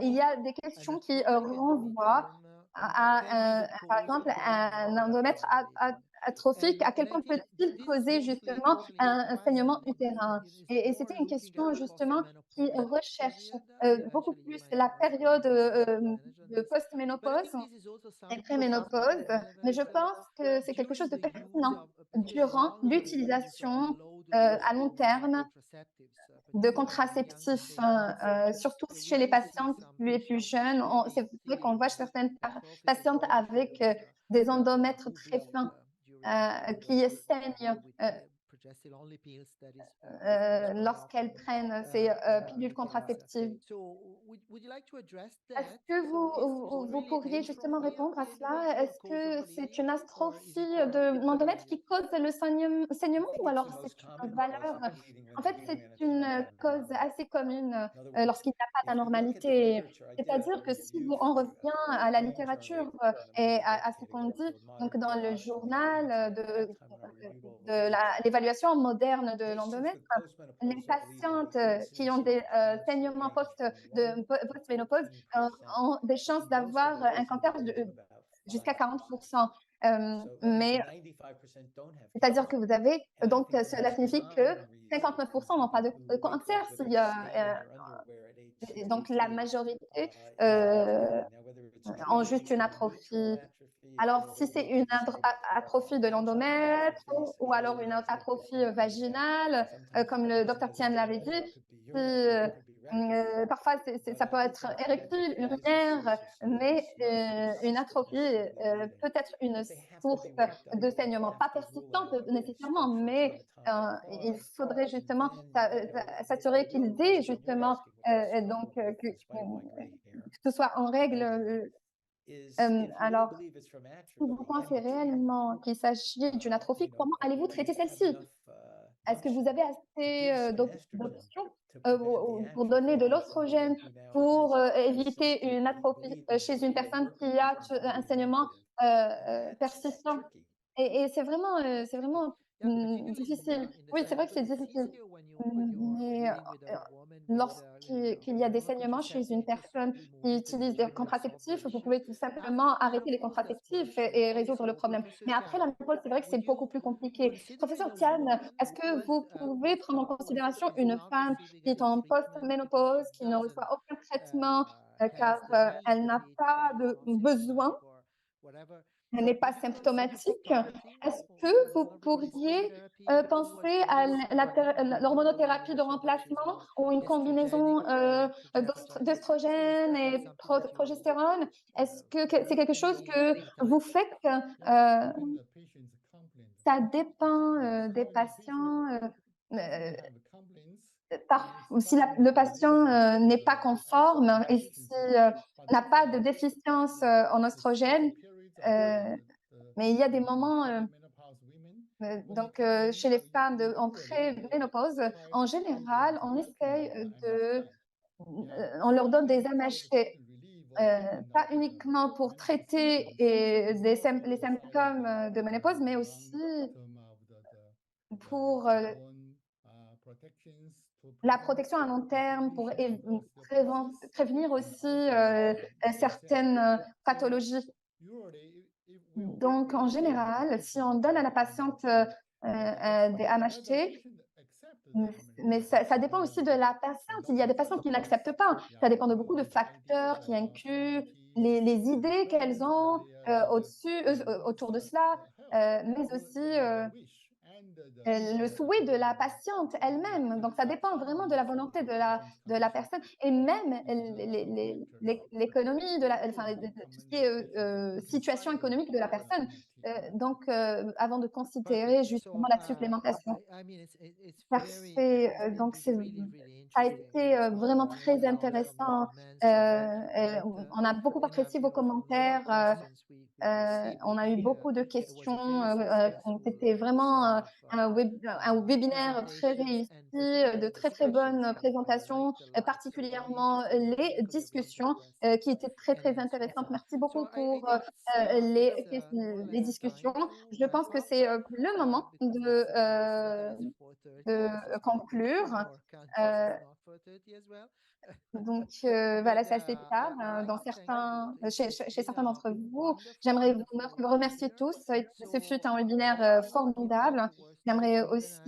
Il y a des questions qui renvoient par exemple, un endomètre atrophique, à quel point peut-il causer justement un saignement utérin? Et c'était une question justement qui recherche beaucoup plus la période de post-ménopause et préménopause, mais je pense que c'est quelque chose de pertinent durant l'utilisation à long terme de contraceptifs, surtout chez les patientes les plus jeunes. C'est vrai qu'on voit certaines patientes avec des endomètres très fins qui saignent lorsqu'elles prennent ces pilules contraceptives. Est-ce que vous pourriez justement répondre à cela? Est-ce que c'est une atrophie de l'endomètre qui cause le saignement ou alors c'est une valeur? En fait, c'est une cause assez commune lorsqu'il n'y a pas d'anormalité. C'est-à-dire que si on revient à la littérature et à ce qu'on dit, donc dans le journal de l'évaluation moderne de l'endomètre, les patientes qui ont des saignements post-ménopause ont des chances d'avoir un cancer jusqu'à 40%. Mais c'est-à-dire que vous avez, donc cela signifie que 59% n'ont pas de cancer. Donc la majorité ont juste une atrophie. Alors, si c'est une atrophie de l'endomètre ou alors une atrophie vaginale, comme le docteur Tian l'avait dit, parfois ça peut être érectile, urinaire, mais une atrophie peut être une source de saignement, pas persistante nécessairement, mais il faudrait justement s'assurer qu'ils aient justement que ce soit en règle. Alors, si vous pensez réellement qu'il s'agit d'une atrophie, comment allez-vous traiter celle-ci? Est-ce que vous avez assez d'options pour donner de l'oestrogène pour éviter une atrophie chez une personne qui a un saignement persistant? Et c'est vraiment difficile. Oui, c'est vrai que c'est difficile. Mais lorsqu'il y a des saignements chez une personne qui utilise des contraceptifs, vous pouvez tout simplement arrêter les contraceptifs et résoudre le problème. Mais après la ménopause, c'est vrai que c'est beaucoup plus compliqué. Professeur Tian, est-ce que vous pouvez prendre en considération une femme qui est en post-ménopause, qui ne reçoit aucun traitement car elle n'a pas de besoin, elle n'est pas symptomatique. Est-ce que vous pourriez penser à l'hormonothérapie de remplacement ou une combinaison d'œstrogène et progestérone? Est-ce que c'est quelque chose que vous faites? Ça dépend des patients. Si le patient n'est pas conforme et s'il n'a pas de déficience en oestrogène, mais il y a des moments, donc chez les femmes en pré-ménopause, en général, on essaye on leur donne des MHT, pas uniquement pour traiter les symptômes de ménopause, mais aussi pour la protection à long terme pour prévenir aussi certaines pathologies. Donc, en général, si on donne à la patiente des MHT, mais ça dépend aussi de la patiente. Il y a des patientes qui n'acceptent pas. Ça dépend de beaucoup de facteurs qui incluent les idées qu'elles ont autour de cela, mais aussi le souhait de la patiente elle-même. Donc, ça dépend vraiment de la volonté de la personne et même l'économie, enfin, tout ce qui est situation économique de la personne. Donc, avant de considérer justement la supplémentation. Parfait. Donc, ça a été vraiment très intéressant. On a beaucoup apprécié vos commentaires. On a eu beaucoup de questions. C'était vraiment un webinaire très réussi, de très, très bonnes présentations, particulièrement les discussions qui étaient très, très intéressantes. Merci beaucoup pour les discussions. Je pense que c'est le moment de conclure. Donc, voilà, c'est assez tard. Chez certains d'entre vous, j'aimerais vous remercier tous. Ce fut un webinaire formidable. J'aimerais aussi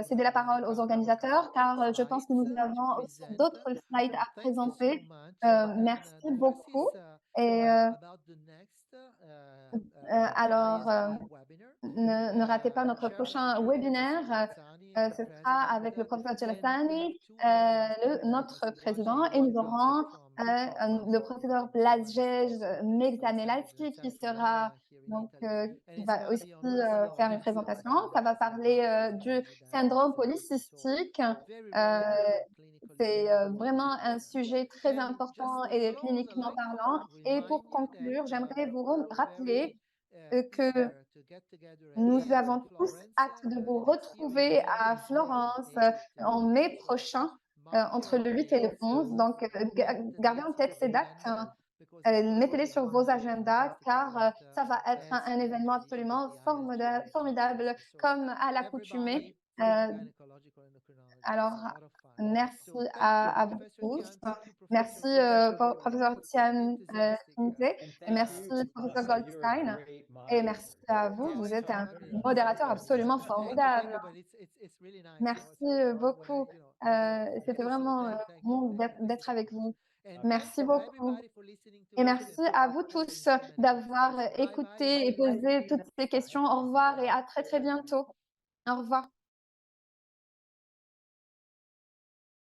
céder la parole aux organisateurs, car je pense que nous avons aussi d'autres slides à présenter. Merci beaucoup. Et alors, ne ratez pas notre prochain webinaire. Ce sera avec le professeur Djelassani, notre président, et nous aurons le professeur Blazej Megzanelalski qui sera donc qui va aussi faire une présentation. Ça va parler du syndrome polycystique. C'est vraiment un sujet très important et cliniquement parlant. Et pour conclure, j'aimerais vous rappeler que nous avons tous hâte de vous retrouver à Florence en mai prochain, entre le 8 et le 11. Donc, gardez en tête ces dates. Mettez-les sur vos agendas car ça va être un événement absolument formidable comme à l'accoutumée. Alors, merci à vous tous. Merci, professeur Tian Kinze, et merci, professeur Goldstein. Et merci à vous, vous êtes un modérateur absolument formidable. Merci beaucoup. C'était vraiment bon d'être avec vous. Merci beaucoup. Et merci à vous tous d'avoir écouté et posé toutes ces questions. Au revoir et à très, très bientôt. Au revoir.